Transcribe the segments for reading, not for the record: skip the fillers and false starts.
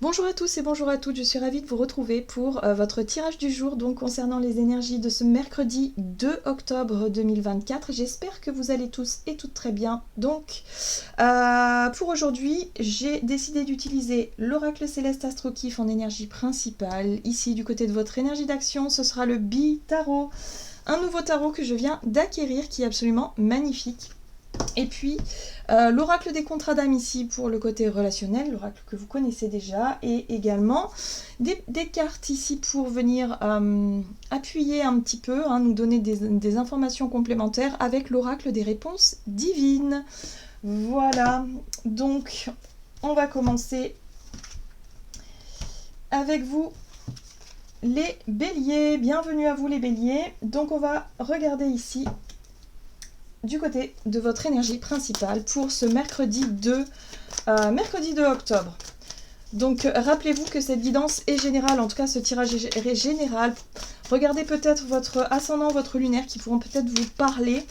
Bonjour à tous et bonjour à toutes, je suis ravie de vous retrouver pour votre tirage du jour donc concernant les énergies de ce mercredi 2 octobre 2024. J'espère que vous allez tous et toutes très bien. Donc pour aujourd'hui, j'ai décidé d'utiliser l'oracle céleste Astro-Kiff en énergie principale. Ici du côté de votre énergie d'action, ce sera le Bi-Tarot, un nouveau tarot que je viens d'acquérir qui est absolument magnifique. Et puis, l'oracle des contrats d'âme ici pour le côté relationnel, l'oracle que vous connaissez déjà, et également des cartes ici pour venir appuyer un petit peu, nous donner des informations complémentaires avec l'oracle des réponses divines. Voilà, donc on va commencer avec vous les béliers. Bienvenue à vous les béliers. Donc on va regarder ici du côté de votre énergie principale pour ce mercredi 2 octobre. Donc rappelez-vous que cette guidance est générale, en tout cas ce tirage est général. Regardez peut-être votre ascendant, votre lunaire qui pourront peut-être vous parler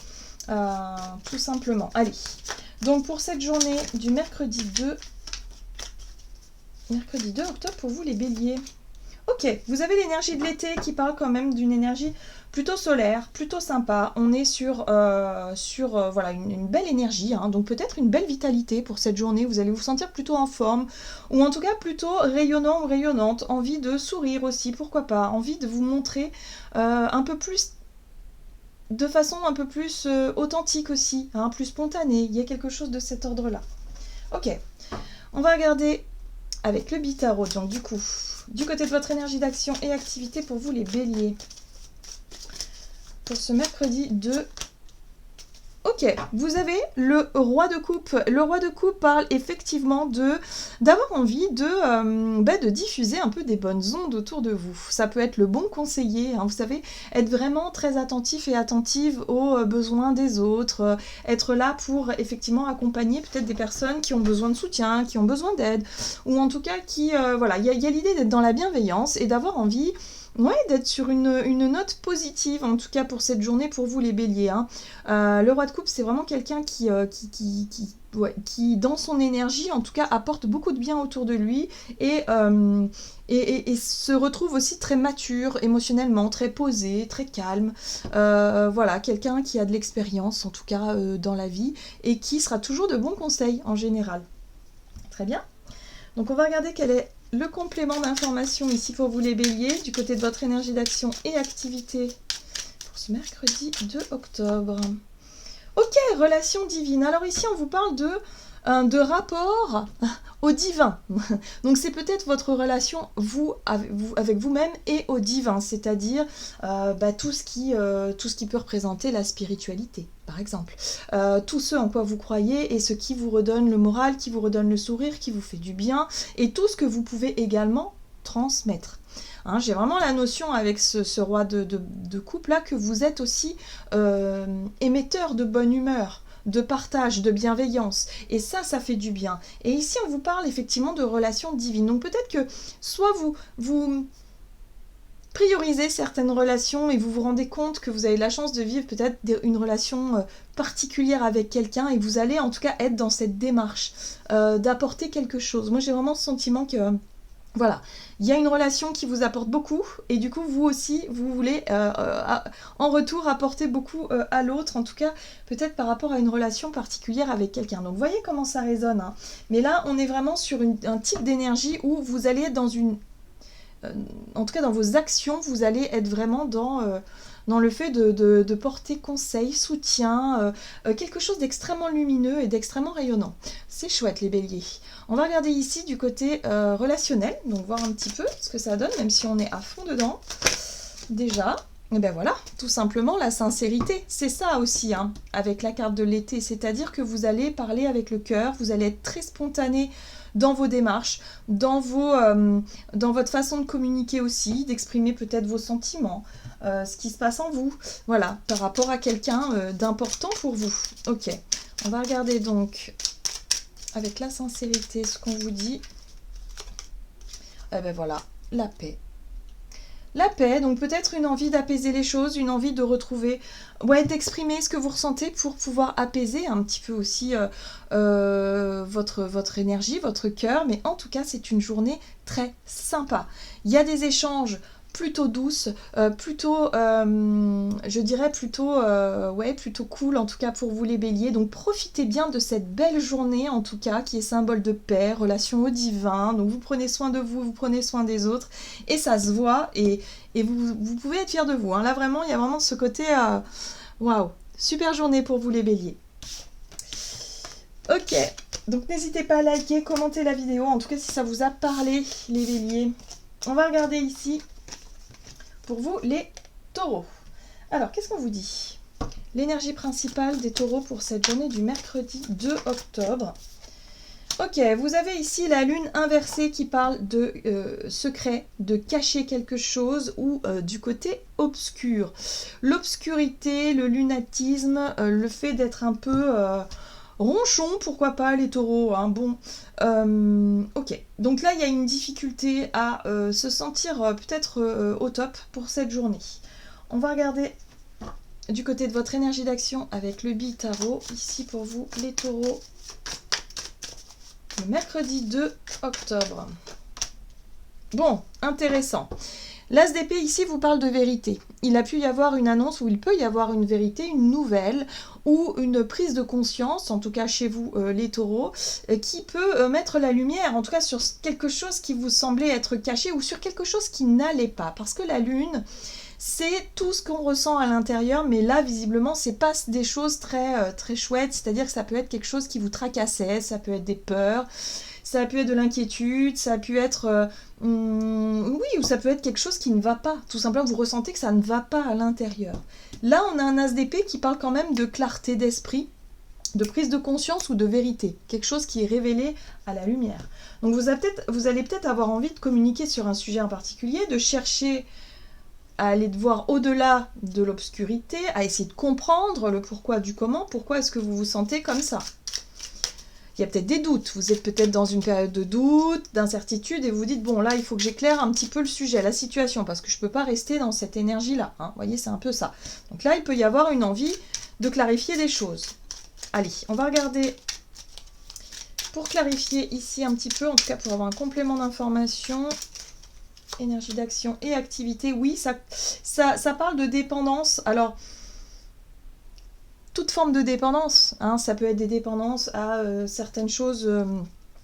tout simplement. Allez, donc pour cette journée du mercredi 2 octobre pour vous les béliers. Ok, vous avez l'énergie de l'été qui parle quand même d'une énergie plutôt solaire, plutôt sympa. On est sur voilà, une belle énergie, donc peut-être une belle vitalité pour cette journée. Vous allez vous sentir plutôt en forme, ou en tout cas plutôt rayonnant ou rayonnante. Envie de sourire aussi, pourquoi pas. Envie de vous montrer un peu plus, de façon un peu plus authentique aussi, plus spontanée. Il y a quelque chose de cet ordre-là. Ok, on va regarder avec le Bi-Tarot, donc du coup, du côté de votre énergie d'action et activité pour vous les béliers. Pour ce mercredi 2. Ok, vous avez le roi de coupe. Le roi de coupe parle effectivement d'avoir envie de diffuser un peu des bonnes ondes autour de vous. Ça peut être le bon conseiller, vous savez, être vraiment très attentif et attentive aux besoins des autres, être là pour effectivement accompagner peut-être des personnes qui ont besoin de soutien, qui ont besoin d'aide, ou en tout cas qui, voilà, il y a l'idée d'être dans la bienveillance et d'avoir envie d'être sur une note positive, en tout cas pour cette journée, pour vous les béliers. Le roi de coupe, c'est vraiment quelqu'un qui, dans son énergie, en tout cas, apporte beaucoup de bien autour de lui et se retrouve aussi très mature émotionnellement, très posé, très calme. Voilà, quelqu'un qui a de l'expérience, en tout cas, dans la vie et qui sera toujours de bons conseils en général. Très bien. Donc on va regarder quel est le complément d'information ici pour vous les béliers, du côté de votre énergie d'action et activité pour ce mercredi 2 octobre. Ok, relation divine. Alors ici on vous parle de rapport au divin. Donc c'est peut-être votre relation avec vous-même et au divin, c'est-à-dire tout ce qui peut représenter la spiritualité, par exemple. Tout ce en quoi vous croyez et ce qui vous redonne le moral, qui vous redonne le sourire, qui vous fait du bien, et tout ce que vous pouvez également transmettre. J'ai vraiment la notion avec ce roi de coupe là que vous êtes aussi émetteur de bonne humeur, de partage, de bienveillance. Et ça fait du bien. Et ici, on vous parle effectivement de relations divines. Donc peut-être que soit vous priorisez certaines relations et vous vous rendez compte que vous avez la chance de vivre peut-être une relation particulière avec quelqu'un et vous allez en tout cas être dans cette démarche d'apporter quelque chose. Moi, j'ai vraiment ce sentiment que voilà, il y a une relation qui vous apporte beaucoup et du coup vous aussi vous voulez en retour apporter beaucoup à l'autre, en tout cas peut-être par rapport à une relation particulière avec quelqu'un. Donc vous voyez comment ça résonne, mais là on est vraiment sur un type d'énergie où vous allez être dans en tout cas dans vos actions, vous allez être vraiment dans le fait de porter conseil, soutien, quelque chose d'extrêmement lumineux et d'extrêmement rayonnant. C'est chouette les béliers. On va regarder ici du côté relationnel, donc voir un petit peu ce que ça donne, même si on est à fond dedans. Déjà, et ben voilà, tout simplement la sincérité, c'est ça aussi, avec la carte de l'été, c'est-à-dire que vous allez parler avec le cœur, vous allez être très spontané dans vos démarches, dans votre façon de communiquer aussi, d'exprimer peut-être vos sentiments, ce qui se passe en vous, voilà, par rapport à quelqu'un d'important pour vous. Ok, on va regarder donc avec la sincérité ce qu'on vous dit. Eh ben voilà, la paix. La paix, donc peut-être une envie d'apaiser les choses, une envie de retrouver, ouais, d'exprimer ce que vous ressentez pour pouvoir apaiser un petit peu aussi votre énergie, votre cœur. Mais en tout cas, c'est une journée très sympa. Il y a des échanges plutôt douces, plutôt, je dirais plutôt, ouais, plutôt cool en tout cas pour vous les béliers. Donc profitez bien de cette belle journée en tout cas qui est symbole de paix, relation au divin. Donc vous prenez soin de vous, vous prenez soin des autres et ça se voit et vous pouvez être fiers de vous. Hein. Là vraiment, il y a vraiment ce côté, waouh, super journée pour vous les béliers. Ok, donc n'hésitez pas à liker, commenter la vidéo, en tout cas si ça vous a parlé les béliers. On va regarder ici pour vous les taureaux. Alors, qu'est-ce qu'on vous dit? L'énergie principale des taureaux pour cette journée du mercredi 2 octobre. Ok, vous avez ici la lune inversée qui parle de secret, de cacher quelque chose ou du côté obscur. L'obscurité, le lunatisme, le fait d'être un peu ronchon, pourquoi pas les taureaux, hein, bon. Ok, donc là il y a une difficulté à se sentir peut-être au top pour cette journée. On va regarder du côté de votre énergie d'action avec le Bi-Tarot, ici pour vous les taureaux, le mercredi 2 octobre. Bon, intéressant. L'As d'épée ici vous parle de vérité. Il a pu y avoir une annonce ou il peut y avoir une vérité, une nouvelle ou une prise de conscience, en tout cas chez vous les taureaux, qui peut mettre la lumière, en tout cas sur quelque chose qui vous semblait être caché ou sur quelque chose qui n'allait pas. Parce que la lune, c'est tout ce qu'on ressent à l'intérieur, mais là visiblement c'est pas des choses très chouettes, c'est-à-dire que ça peut être quelque chose qui vous tracassait, ça peut être des peurs, ça peut être de l'inquiétude, ça peut être oui, ou ça peut être quelque chose qui ne va pas. Tout simplement, vous ressentez que ça ne va pas à l'intérieur. Là, on a un as d'épée qui parle quand même de clarté d'esprit, de prise de conscience ou de vérité. Quelque chose qui est révélé à la lumière. Donc vous allez peut-être avoir envie de communiquer sur un sujet en particulier, de chercher à aller voir au-delà de l'obscurité, à essayer de comprendre le pourquoi du comment, pourquoi est-ce que vous vous sentez comme ça. Il y a peut-être des doutes, vous êtes peut-être dans une période de doute, d'incertitude, et vous dites, bon là, il faut que j'éclaire un petit peu le sujet, la situation, parce que je ne peux pas rester dans cette énergie-là. Hein. Vous voyez, c'est un peu ça. Donc là, il peut y avoir une envie de clarifier des choses. Allez, on va regarder, pour clarifier ici un petit peu, en tout cas pour avoir un complément d'information, énergie d'action et activité, oui, ça parle de dépendance. Alors, toute forme de dépendance, hein, ça peut être des dépendances à certaines choses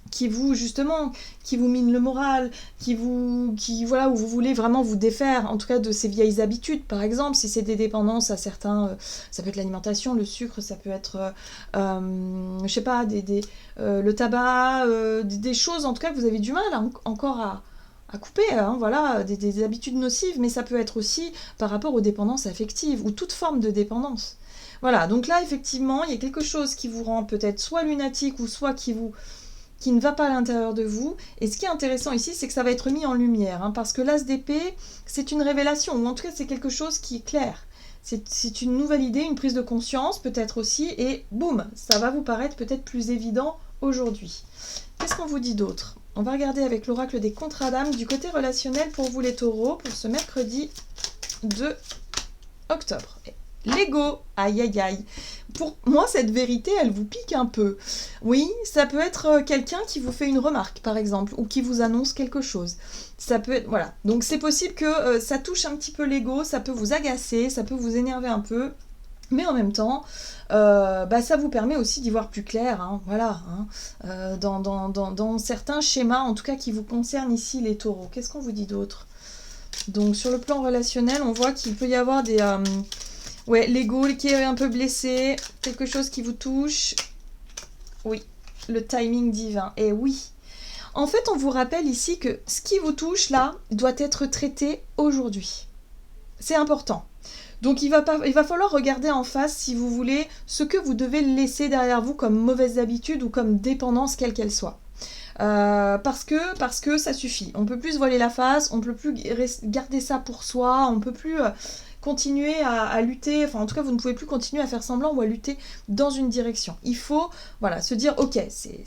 qui vous, justement, qui vous minent le moral, voilà, où vous voulez vraiment vous défaire, en tout cas de ces vieilles habitudes, par exemple, si c'est des dépendances à certains, ça peut être l'alimentation, le sucre, ça peut être, je sais pas, le tabac, des choses, en tout cas, que vous avez du mal encore à couper, hein, voilà, des habitudes nocives, mais ça peut être aussi par rapport aux dépendances affectives, ou toute forme de dépendance. Voilà, donc là, effectivement, il y a quelque chose qui vous rend peut-être soit lunatique ou soit qui ne va pas à l'intérieur de vous. Et ce qui est intéressant ici, c'est que ça va être mis en lumière, hein, parce que l'As d'épée, c'est une révélation, ou en tout cas, c'est quelque chose qui est clair. C'est une nouvelle idée, une prise de conscience, peut-être aussi, et boum, ça va vous paraître peut-être plus évident aujourd'hui. Qu'est-ce qu'on vous dit d'autre? On va regarder avec l'oracle des contrats d'âme du côté relationnel pour vous les taureaux, pour ce mercredi 2 octobre. L'ego, aïe aïe aïe. Pour moi, cette vérité, elle vous pique un peu. Oui, ça peut être quelqu'un qui vous fait une remarque, par exemple, ou qui vous annonce quelque chose. Ça peut être, voilà. Donc c'est possible que ça touche un petit peu l'ego, ça peut vous agacer, ça peut vous énerver un peu. Mais en même temps, ça vous permet aussi d'y voir plus clair, hein, voilà, hein, dans certains schémas, en tout cas qui vous concernent ici, les taureaux. Qu'est-ce qu'on vous dit d'autre? Donc sur le plan relationnel, on voit qu'il peut y avoir des... ouais, l'ego qui est un peu blessé, quelque chose qui vous touche. Oui, le timing divin. Et oui. En fait, on vous rappelle ici que ce qui vous touche là doit être traité aujourd'hui. C'est important. Donc il va falloir regarder en face, si vous voulez, ce que vous devez laisser derrière vous comme mauvaise habitude ou comme dépendance, quelle qu'elle soit. Parce que ça suffit. On ne peut plus se voiler la face, on ne peut plus garder ça pour soi, on ne peut plus... continuer à lutter, enfin en tout cas vous ne pouvez plus continuer à faire semblant ou à lutter dans une direction. Il faut, voilà, se dire ok, c'est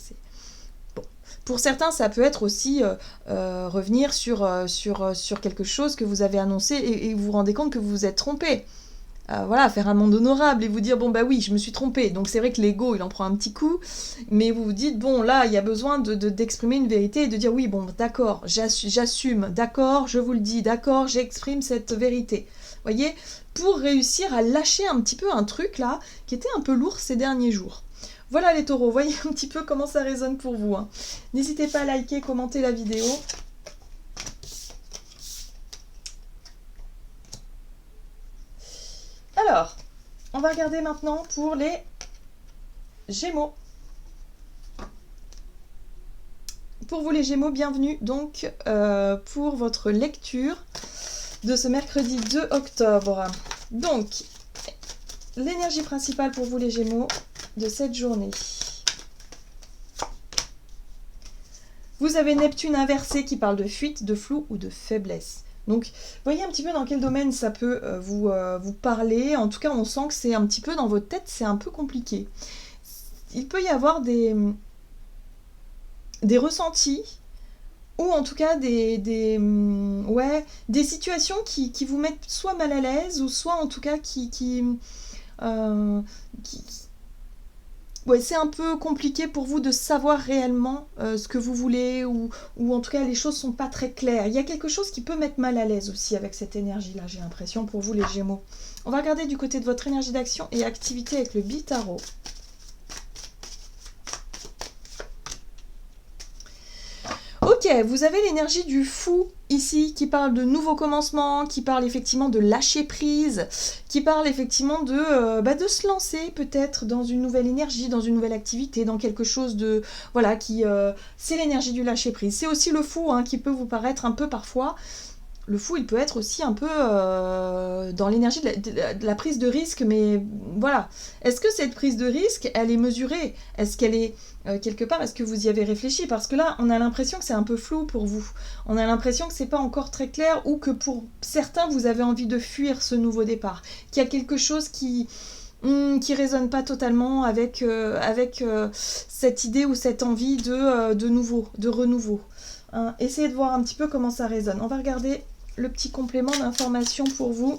bon. Pour certains, ça peut être aussi revenir sur quelque chose que vous avez annoncé et vous vous rendez compte que vous vous êtes trompé. Voilà, faire un monde honorable et vous dire bon bah oui, je me suis trompée. Donc c'est vrai que l'ego il en prend un petit coup, mais vous vous dites bon là il y a besoin d'exprimer une vérité et de dire oui bon d'accord, j'assume, d'accord, je vous le dis, d'accord, j'exprime cette vérité. Voyez, pour réussir à lâcher un petit peu un truc là qui était un peu lourd ces derniers jours. Voilà les taureaux, voyez un petit peu comment ça résonne pour vous. Hein. N'hésitez pas à liker, commenter la vidéo. Alors, on va regarder maintenant pour les Gémeaux. Pour vous les Gémeaux, bienvenue donc pour votre lecture de ce mercredi 2 octobre. Donc, l'énergie principale pour vous les Gémeaux de cette journée. Vous avez Neptune inversé qui parle de fuite, de flou ou de faiblesse. Donc, voyez un petit peu dans quel domaine ça peut vous parler. En tout cas, on sent que c'est un petit peu dans votre tête, c'est un peu compliqué. Il peut y avoir des ressentis ou en tout cas des situations qui vous mettent soit mal à l'aise ou soit en tout cas ouais, c'est un peu compliqué pour vous de savoir réellement ce que vous voulez ou en tout cas les choses sont pas très claires. Il y a quelque chose qui peut mettre mal à l'aise aussi avec cette énergie-là, j'ai l'impression pour vous les Gémeaux. On va regarder du côté de votre énergie d'action et activité avec le Bi-Tarot. Ok, vous avez l'énergie du fou ici, qui parle de nouveaux commencements, qui parle effectivement de lâcher prise, qui parle effectivement de se lancer peut-être dans une nouvelle énergie, dans une nouvelle activité, dans quelque chose de... Voilà, c'est l'énergie du lâcher prise. C'est aussi le fou hein, qui peut vous paraître un peu parfois... Le fou, il peut être aussi un peu dans l'énergie de la prise de risque, mais voilà. Est-ce que cette prise de risque, elle est mesurée? Est-ce qu'elle est quelque part, est-ce que vous y avez réfléchi? Parce que là, on a l'impression que c'est un peu flou pour vous. On a l'impression que c'est pas encore très clair ou que pour certains, vous avez envie de fuir ce nouveau départ. Qu'il y a quelque chose qui résonne pas totalement avec cette idée ou cette envie de nouveau, de renouveau. Hein, essayez de voir un petit peu comment ça résonne. On va regarder le petit complément d'information pour vous.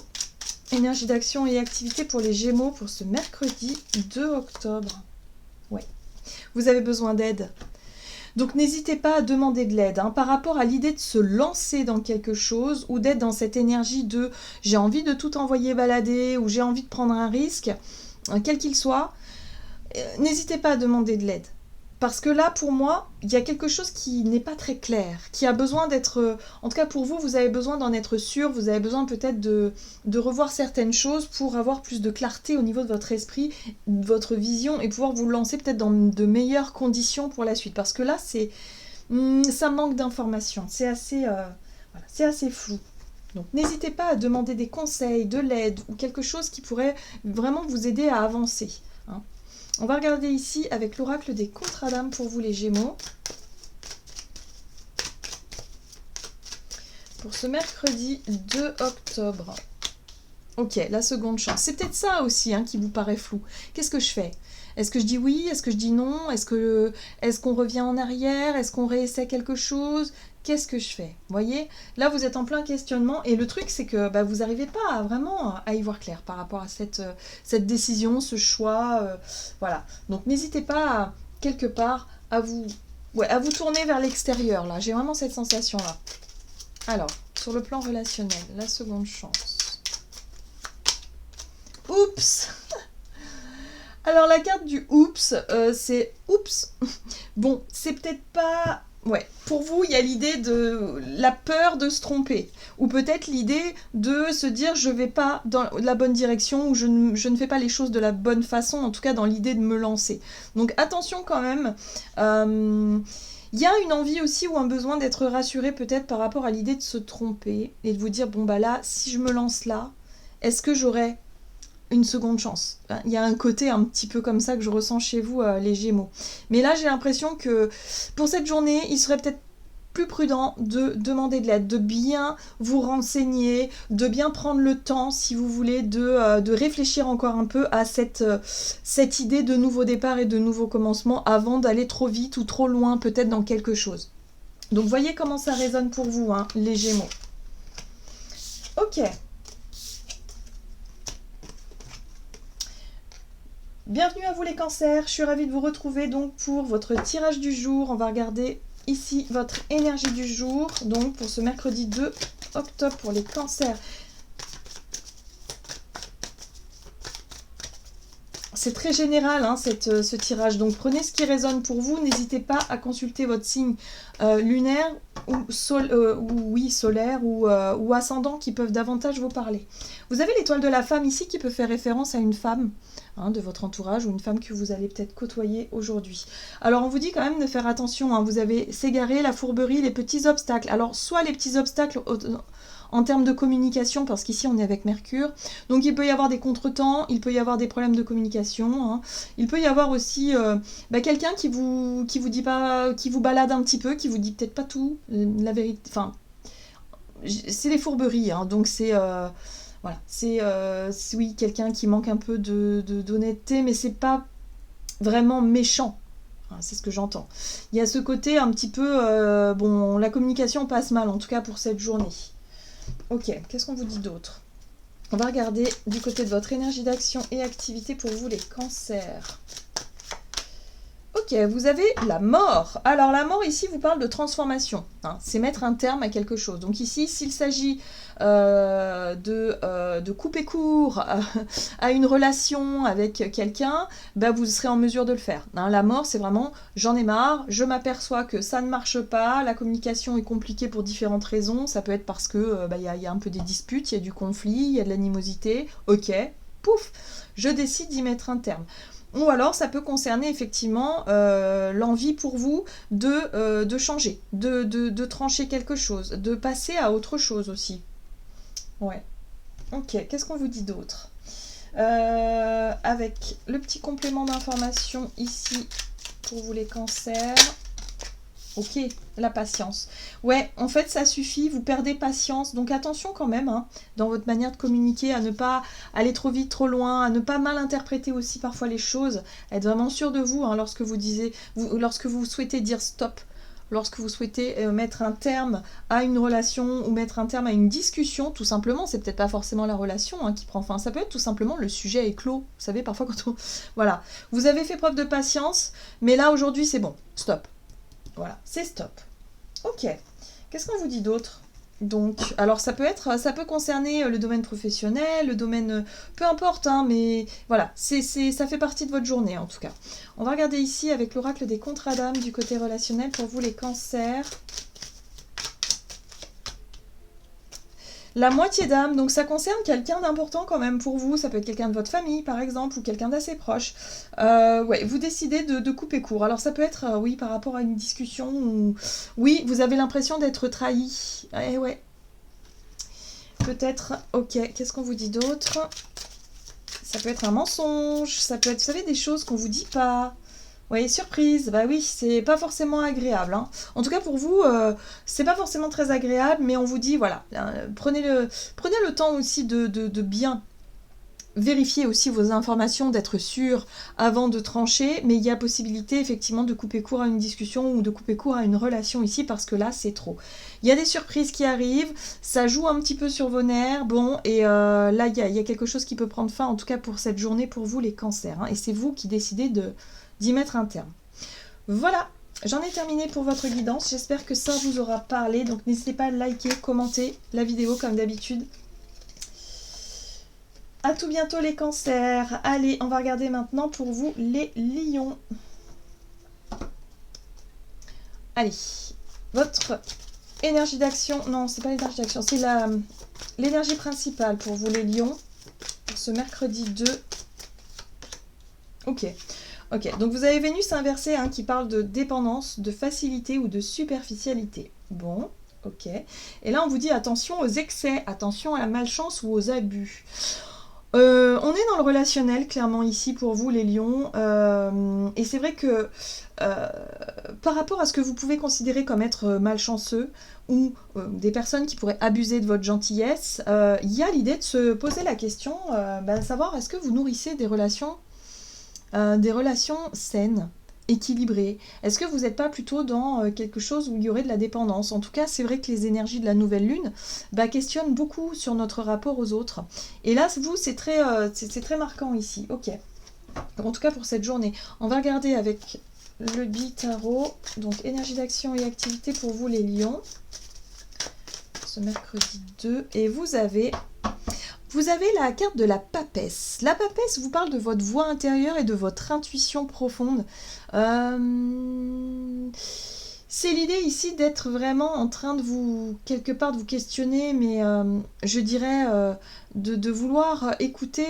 Énergie d'action et activité pour les Gémeaux pour ce mercredi 2 octobre. Ouais. Vous avez besoin d'aide. Donc n'hésitez pas à demander de l'aide hein, par rapport à l'idée de se lancer dans quelque chose ou d'être dans cette énergie de j'ai envie de tout envoyer balader ou j'ai envie de prendre un risque, quel qu'il soit. N'hésitez pas à demander de l'aide. Parce que là, pour moi, il y a quelque chose qui n'est pas très clair, qui a besoin d'être... En tout cas, pour vous, vous avez besoin d'en être sûr, vous avez besoin peut-être de revoir certaines choses pour avoir plus de clarté au niveau de votre esprit, de votre vision, et pouvoir vous lancer peut-être dans de meilleures conditions pour la suite. Parce que là, ça manque d'informations, c'est assez flou. Donc n'hésitez pas à demander des conseils, de l'aide, ou quelque chose qui pourrait vraiment vous aider à avancer. Hein. On va regarder ici avec l'oracle des Contradames pour vous les Gémeaux. Pour ce mercredi 2 octobre. Ok, la seconde chance. C'est peut-être ça aussi hein, qui vous paraît flou. Qu'est-ce que je fais? Est-ce que je dis oui? Est-ce que je dis non? Est-ce qu'on revient en arrière? Est-ce qu'on réessaie quelque chose? Qu'est-ce que je fais? Vous voyez? Là, vous êtes en plein questionnement. Et le truc, c'est que vous n'arrivez pas vraiment à y voir clair par rapport à cette décision, ce choix. Voilà. Donc, n'hésitez pas, quelque part, à vous tourner vers l'extérieur. Là, j'ai vraiment cette sensation-là. Alors, sur le plan relationnel, la seconde chance. Oups! Alors la carte du oups, c'est oups. Bon, c'est peut-être pas... Ouais, pour vous, il y a l'idée de la peur de se tromper. Ou peut-être l'idée de se dire je vais pas dans la bonne direction ou je ne fais pas les choses de la bonne façon, en tout cas dans l'idée de me lancer. Donc attention quand même. Il y a une envie aussi ou un besoin d'être rassuré peut-être par rapport à l'idée de se tromper et de vous dire bon bah là, si je me lance là, est-ce que j'aurai une seconde chance? Il y a un côté un petit peu comme ça que je ressens chez vous, les Gémeaux. Mais là, j'ai l'impression que pour cette journée, il serait peut-être plus prudent de demander de l'aide, de bien vous renseigner, de bien prendre le temps, si vous voulez, de réfléchir encore un peu à cette idée de nouveau départ et de nouveau commencement avant d'aller trop vite ou trop loin peut-être dans quelque chose. Donc voyez comment ça résonne pour vous, hein, les Gémeaux. Ok. Bienvenue à vous les cancers, je suis ravie de vous retrouver donc pour votre tirage du jour. On va regarder ici votre énergie du jour, donc pour ce mercredi 2 octobre pour les cancers. C'est très général hein, ce tirage, donc prenez ce qui résonne pour vous, n'hésitez pas à consulter votre signe lunaire ou solaire ou ascendant qui peuvent davantage vous parler. Vous avez l'étoile de la femme ici qui peut faire référence à une femme hein, de votre entourage ou une femme que vous allez peut-être côtoyer aujourd'hui. Alors on vous dit quand même de faire attention, hein, vous avez s'égarer, la fourberie, les petits obstacles. Alors soit les petits obstacles en termes de communication, parce qu'ici on est avec Mercure, donc il peut y avoir des contretemps, il peut y avoir des problèmes de communication, hein. Il peut y avoir aussi quelqu'un qui vous dit pas, qui vous balade un petit peu, qui vous dit peut-être pas tout, la vérité, enfin, c'est les fourberies, hein, donc c'est, voilà, c'est oui, quelqu'un qui manque un peu d'honnêteté, mais c'est pas vraiment méchant. C'est ce que j'entends. Il y a ce côté un petit peu, bon, la communication passe mal, en tout cas pour cette journée. Ok, qu'est-ce qu'on vous dit d'autre? On va regarder du côté de votre énergie d'action et activité pour vous les cancers. Ok, vous avez la mort. Alors la mort ici vous parle de transformation, hein, c'est mettre un terme à quelque chose. Donc ici s'il s'agit de couper court à une relation avec quelqu'un, vous serez en mesure de le faire. Hein, la mort c'est vraiment j'en ai marre, je m'aperçois que ça ne marche pas, la communication est compliquée pour différentes raisons, ça peut être parce que y a un peu des disputes, il y a du conflit, il y a de l'animosité, ok, pouf, je décide d'y mettre un terme. Ou alors ça peut concerner effectivement l'envie pour vous de changer, de trancher quelque chose, de passer à autre chose aussi. Ouais. Ok, qu'est-ce qu'on vous dit d'autre avec le petit complément d'information ici pour vous les cancers. Ok, la patience. Ouais, en fait, ça suffit, vous perdez patience. Donc attention quand même, hein, dans votre manière de communiquer, à ne pas aller trop vite, trop loin, à ne pas mal interpréter aussi parfois les choses. Être vraiment sûr de vous, hein, lorsque vous souhaitez dire stop, lorsque vous souhaitez mettre un terme à une relation ou mettre un terme à une discussion, tout simplement. C'est peut-être pas forcément la relation hein, qui prend fin. Ça peut être tout simplement le sujet est clos. Vous savez, parfois quand on... Voilà. Vous avez fait preuve de patience, mais là, aujourd'hui, c'est bon. Stop. Voilà, c'est stop. Ok. Qu'est-ce qu'on vous dit d'autre? Donc, alors ça peut concerner le domaine professionnel, le domaine, peu importe, hein, mais voilà, ça fait partie de votre journée en tout cas. On va regarder ici avec l'oracle des contrats d'âme du côté relationnel pour vous les cancers. La moitié d'âme, donc ça concerne quelqu'un d'important quand même pour vous, ça peut être quelqu'un de votre famille par exemple, ou quelqu'un d'assez proche. Ouais, vous décidez de couper court. Alors ça peut être, oui, par rapport à une discussion, ou... oui, vous avez l'impression d'être trahi. Ouais. Peut-être, ok, qu'est-ce qu'on vous dit d'autre? Ça peut être un mensonge, ça peut être, vous savez, des choses qu'on vous dit pas. Oui, surprise, bah oui, c'est pas forcément agréable. Hein. En tout cas pour vous, c'est pas forcément très agréable, mais on vous dit, voilà, prenez le temps aussi de bien vérifier aussi vos informations, d'être sûr avant de trancher, mais il y a possibilité effectivement de couper court à une discussion ou de couper court à une relation ici, parce que là, c'est trop. Il y a des surprises qui arrivent, ça joue un petit peu sur vos nerfs, bon, et là, il y a quelque chose qui peut prendre fin, en tout cas pour cette journée, pour vous les cancers, hein, et c'est vous qui décidez d'y mettre un terme. Voilà, j'en ai terminé pour votre guidance. J'espère que ça vous aura parlé. Donc n'hésitez pas à liker, commenter la vidéo comme d'habitude. À tout bientôt les cancers. Allez, on va regarder maintenant pour vous les lions. Allez, votre énergie d'action. Non, c'est pas l'énergie d'action, c'est l'énergie principale pour vous les lions. Pour ce mercredi 2. Ok. Ok, donc vous avez Vénus inversée hein, qui parle de dépendance, de facilité ou de superficialité. Bon, ok. Et là, on vous dit attention aux excès, attention à la malchance ou aux abus. On est dans le relationnel, clairement, ici, pour vous, les lions. Et c'est vrai que par rapport à ce que vous pouvez considérer comme être malchanceux ou des personnes qui pourraient abuser de votre gentillesse, il y a l'idée de se poser la question, de savoir est-ce que vous nourrissez des relations saines, équilibrées. Est-ce que vous n'êtes pas plutôt dans quelque chose où il y aurait de la dépendance? En tout cas, c'est vrai que les énergies de la nouvelle lune questionnent beaucoup sur notre rapport aux autres. Et là, vous, c'est très marquant ici. Ok. En tout cas, pour cette journée. On va regarder avec le Bi-Tarot. Donc, énergie d'action et activité pour vous, les lions. Ce mercredi 2. Et vous avez la carte de la papesse. La papesse vous parle de votre voix intérieure et de votre intuition profonde. C'est l'idée ici d'être vraiment en train de vous, quelque part, de vous questionner, mais je dirais de vouloir écouter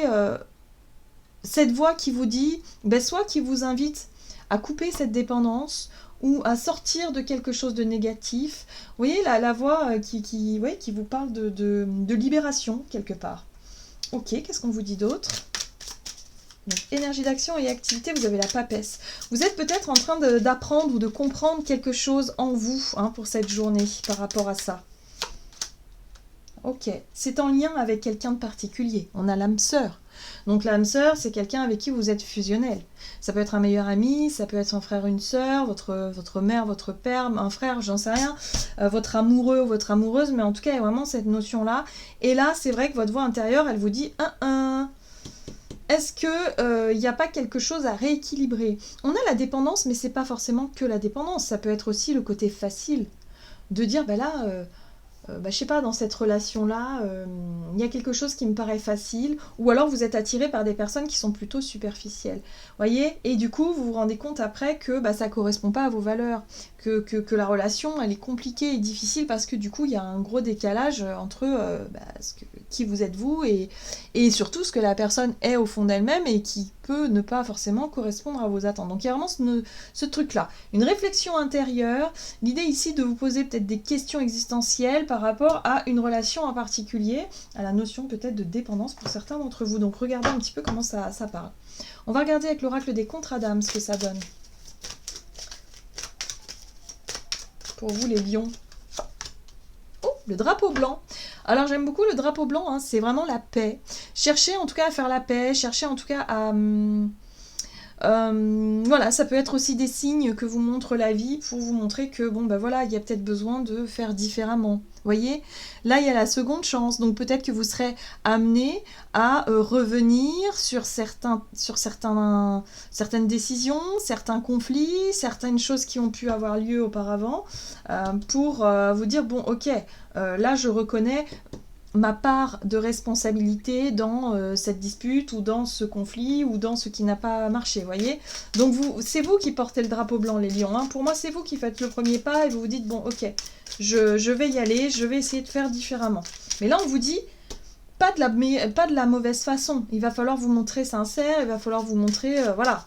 cette voix qui vous dit, soit qui vous invite à couper cette dépendance, ou à sortir de quelque chose de négatif. Vous voyez, la voix qui vous parle de libération, quelque part. Ok, qu'est-ce qu'on vous dit d'autre? Donc, énergie d'action et activité, vous avez la papesse. Vous êtes peut-être en train d'apprendre ou de comprendre quelque chose en vous pour cette journée par rapport à ça. Ok, c'est en lien avec quelqu'un de particulier. On a l'âme sœur. Donc l'âme sœur, c'est quelqu'un avec qui vous êtes fusionnel. Ça peut être un meilleur ami, ça peut être un frère, une sœur, votre mère, votre père, un frère, j'en sais rien, votre amoureux ou votre amoureuse, mais en tout cas, il y a vraiment cette notion-là. Et là, c'est vrai que votre voix intérieure, elle vous dit est-ce que il n'y a pas quelque chose à rééquilibrer? On a la dépendance, mais c'est pas forcément que la dépendance. Ça peut être aussi le côté facile de dire, je sais pas, dans cette relation-là, il y a quelque chose qui me paraît facile, ou alors vous êtes attiré par des personnes qui sont plutôt superficielles. Voyez? Et du coup, vous vous rendez compte après que ça correspond pas à vos valeurs, que la relation, elle est compliquée et difficile parce que du coup, il y a un gros décalage entre qui vous êtes vous et surtout ce que la personne est au fond d'elle-même et qui peut ne pas forcément correspondre à vos attentes. Donc il y a vraiment ce truc-là. Une réflexion intérieure, l'idée ici de vous poser peut-être des questions existentielles par rapport à une relation en particulier, à la notion peut-être de dépendance pour certains d'entre vous. Donc regardez un petit peu comment ça parle. On va regarder avec l'oracle des contre-adames ce que ça donne. Pour vous les lions. Oh, le drapeau blanc. Alors j'aime beaucoup le drapeau blanc, c'est vraiment la paix. Cherchez en tout cas à faire la paix, cherchez en tout cas à... voilà, ça peut être aussi des signes que vous montre la vie pour vous montrer que il y a peut-être besoin de faire différemment. Vous voyez, là il y a la seconde chance, donc peut-être que vous serez amené à revenir sur certaines décisions, certains conflits, certaines choses qui ont pu avoir lieu auparavant, pour vous dire ok, là je reconnais ma part de responsabilité dans cette dispute ou dans ce conflit ou dans ce qui n'a pas marché, voyez. Donc c'est vous qui portez le drapeau blanc, les lions. Pour moi, c'est vous qui faites le premier pas et vous vous dites, ok, je vais y aller, je vais essayer de faire différemment. Mais là, on vous dit, pas de la mauvaise façon. Il va falloir vous montrer sincère, il va falloir vous montrer, voilà.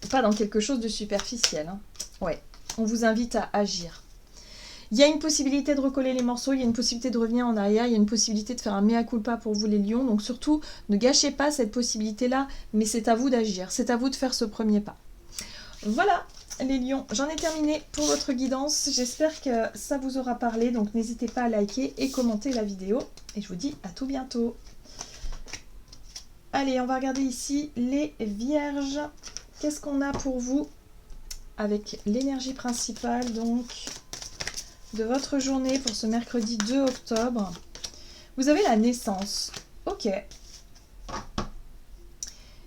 Pas dans quelque chose de superficiel. Ouais, on vous invite à agir. Il y a une possibilité de recoller les morceaux, il y a une possibilité de revenir en arrière, il y a une possibilité de faire un mea culpa pour vous les lions. Donc surtout, ne gâchez pas cette possibilité-là, mais c'est à vous d'agir, c'est à vous de faire ce premier pas. Voilà les lions, j'en ai terminé pour votre guidance. J'espère que ça vous aura parlé, donc n'hésitez pas à liker et commenter la vidéo. Et je vous dis à tout bientôt. Allez, on va regarder ici les vierges. Qu'est-ce qu'on a pour vous avec l'énergie principale, donc... de votre journée pour ce mercredi 2 octobre. Vous avez la naissance. Ok.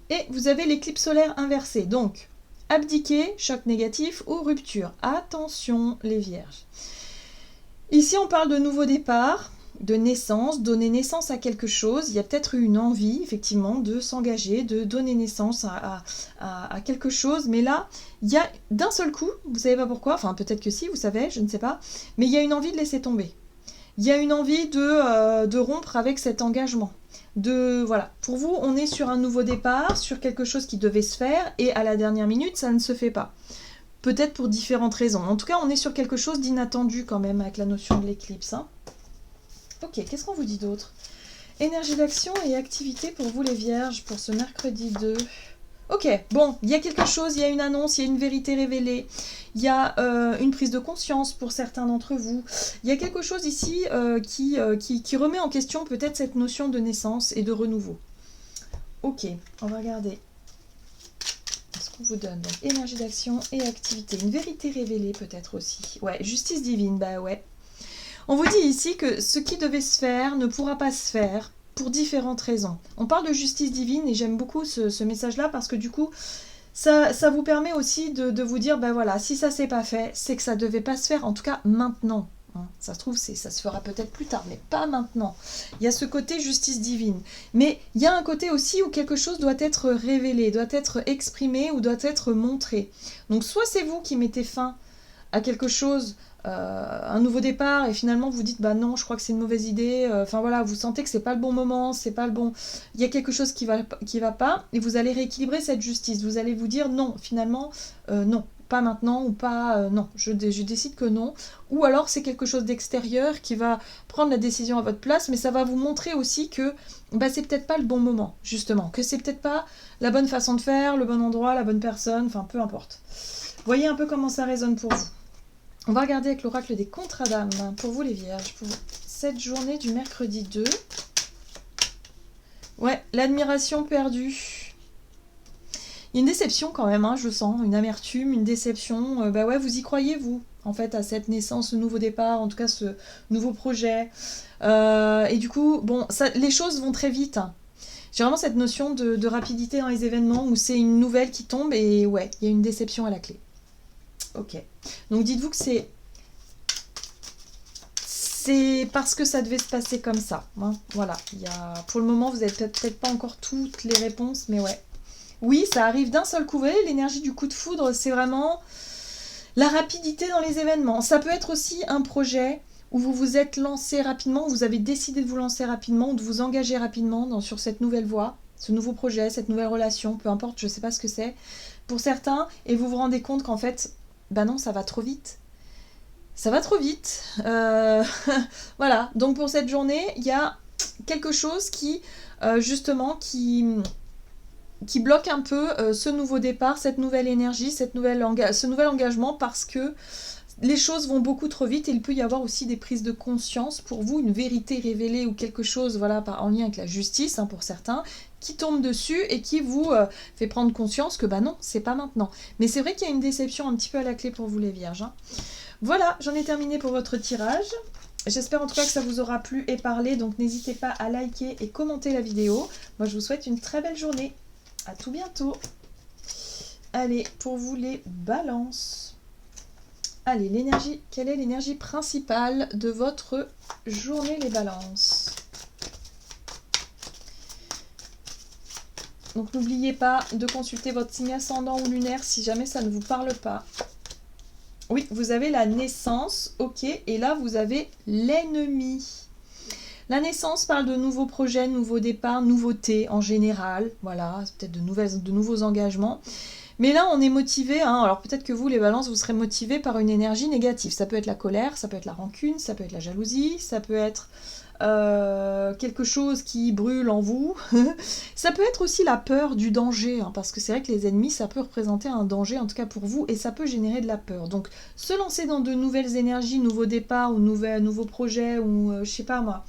Et vous avez l'éclipse solaire inversée. Donc, abdiquer, choc négatif ou rupture. Attention les vierges. Ici, on parle de nouveau départ, de naissance, donner naissance à quelque chose. Il y a peut-être eu une envie, effectivement, de s'engager, de donner naissance à quelque chose. Mais là, il y a d'un seul coup, vous savez pas pourquoi, enfin peut-être que si, vous savez, je ne sais pas, mais il y a une envie de laisser tomber. Il y a une envie de rompre avec cet engagement. Voilà. Pour vous, on est sur un nouveau départ, sur quelque chose qui devait se faire, et à la dernière minute, ça ne se fait pas. Peut-être pour différentes raisons. En tout cas, on est sur quelque chose d'inattendu quand même, avec la notion de l'éclipse. Ok, qu'est-ce qu'on vous dit d'autre? Énergie d'action et activité pour vous les vierges pour ce mercredi 2. Ok, bon, il y a quelque chose, il y a une annonce, il y a une vérité révélée, il y a une prise de conscience pour certains d'entre vous. Il y a quelque chose ici qui remet en question peut-être cette notion de naissance et de renouveau. Ok, on va regarder ce qu'on vous donne. Donc, énergie d'action et activité. Une vérité révélée peut-être aussi. Ouais, justice divine, bah ouais. On vous dit ici que ce qui devait se faire ne pourra pas se faire pour différentes raisons. On parle de justice divine et j'aime beaucoup ce message-là parce que du coup, ça vous permet aussi de vous dire, ben voilà, si ça s'est pas fait, c'est que ça devait pas se faire, en tout cas maintenant. Hein. Ça se trouve, ça se fera peut-être plus tard, mais pas maintenant. Il y a ce côté justice divine. Mais il y a un côté aussi où quelque chose doit être révélé, doit être exprimé ou doit être montré. Donc soit c'est vous qui mettez fin à quelque chose, un nouveau départ, et finalement vous dites bah non, je crois que c'est une mauvaise idée, enfin voilà, vous sentez que c'est pas le bon moment, c'est pas le bon, il y a quelque chose qui va pas, et vous allez rééquilibrer cette justice, vous allez vous dire non, finalement, non, pas maintenant, ou pas, non, je décide que non, ou alors c'est quelque chose d'extérieur qui va prendre la décision à votre place, mais ça va vous montrer aussi que bah, c'est peut-être pas le bon moment, justement, que c'est peut-être pas la bonne façon de faire, le bon endroit, la bonne personne, enfin peu importe. Voyez un peu comment ça résonne pour vous. On va regarder avec l'oracle des contrats d'âme pour vous les vierges, pour cette journée du mercredi 2. Ouais, l'admiration perdue. Il y a une déception quand même, hein, je sens, une amertume, une déception. Bah ouais, vous y croyez, vous, en fait, à cette naissance, ce nouveau départ, en tout cas ce nouveau projet. Et du coup, bon, les choses vont très vite. Hein. J'ai vraiment cette notion de rapidité dans les événements où c'est une nouvelle qui tombe et ouais, il y a une déception à la clé. Ok. Donc dites-vous que c'est parce que ça devait se passer comme ça. Hein. Voilà. Pour le moment, vous n'avez peut-être pas encore toutes les réponses, mais ouais. Oui, ça arrive d'un seul coup. Vous voyez, l'énergie du coup de foudre, c'est vraiment la rapidité dans les événements. Ça peut être aussi un projet où vous vous êtes lancé rapidement, où vous avez décidé de vous lancer rapidement, ou de vous engager rapidement sur cette nouvelle voie, ce nouveau projet, cette nouvelle relation, peu importe, je ne sais pas ce que c'est, pour certains, et vous vous rendez compte qu'en fait, bah non, ça va trop vite. Ça va trop vite. Voilà. Donc pour cette journée, il y a quelque chose justement, qui bloque un peu ce nouveau départ, cette nouvelle énergie, ce nouvel engagement parce que les choses vont beaucoup trop vite et il peut y avoir aussi des prises de conscience pour vous, une vérité révélée ou quelque chose, voilà, en lien avec la justice hein, pour certains, qui tombe dessus et qui vous fait prendre conscience que bah non, c'est pas maintenant. Mais c'est vrai qu'il y a une déception un petit peu à la clé pour vous les vierges. Hein. Voilà, j'en ai terminé pour votre tirage. J'espère en tout cas que ça vous aura plu et parlé, donc n'hésitez pas à liker et commenter la vidéo. Moi je vous souhaite une très belle journée. À tout bientôt. Allez, pour vous les balances. Allez, l'énergie, quelle est l'énergie principale de votre journée les balances? Donc n'oubliez pas de consulter votre signe ascendant ou lunaire si jamais ça ne vous parle pas. Oui, vous avez la naissance, ok, et là vous avez l'ennemi. La naissance parle de nouveaux projets, nouveaux départs, nouveautés en général, voilà, peut-être de nouveaux engagements. Mais là, on est motivé, hein, alors peut-être que vous, les balances, vous serez motivés par une énergie négative. Ça peut être la colère, ça peut être la rancune, ça peut être la jalousie, ça peut être quelque chose qui brûle en vous. Ça peut être aussi la peur du danger, hein, parce que c'est vrai que les ennemis, ça peut représenter un danger, en tout cas pour vous, et ça peut générer de la peur. Donc, se lancer dans de nouvelles énergies, nouveaux départs, ou nouveaux projets, ou je sais pas moi,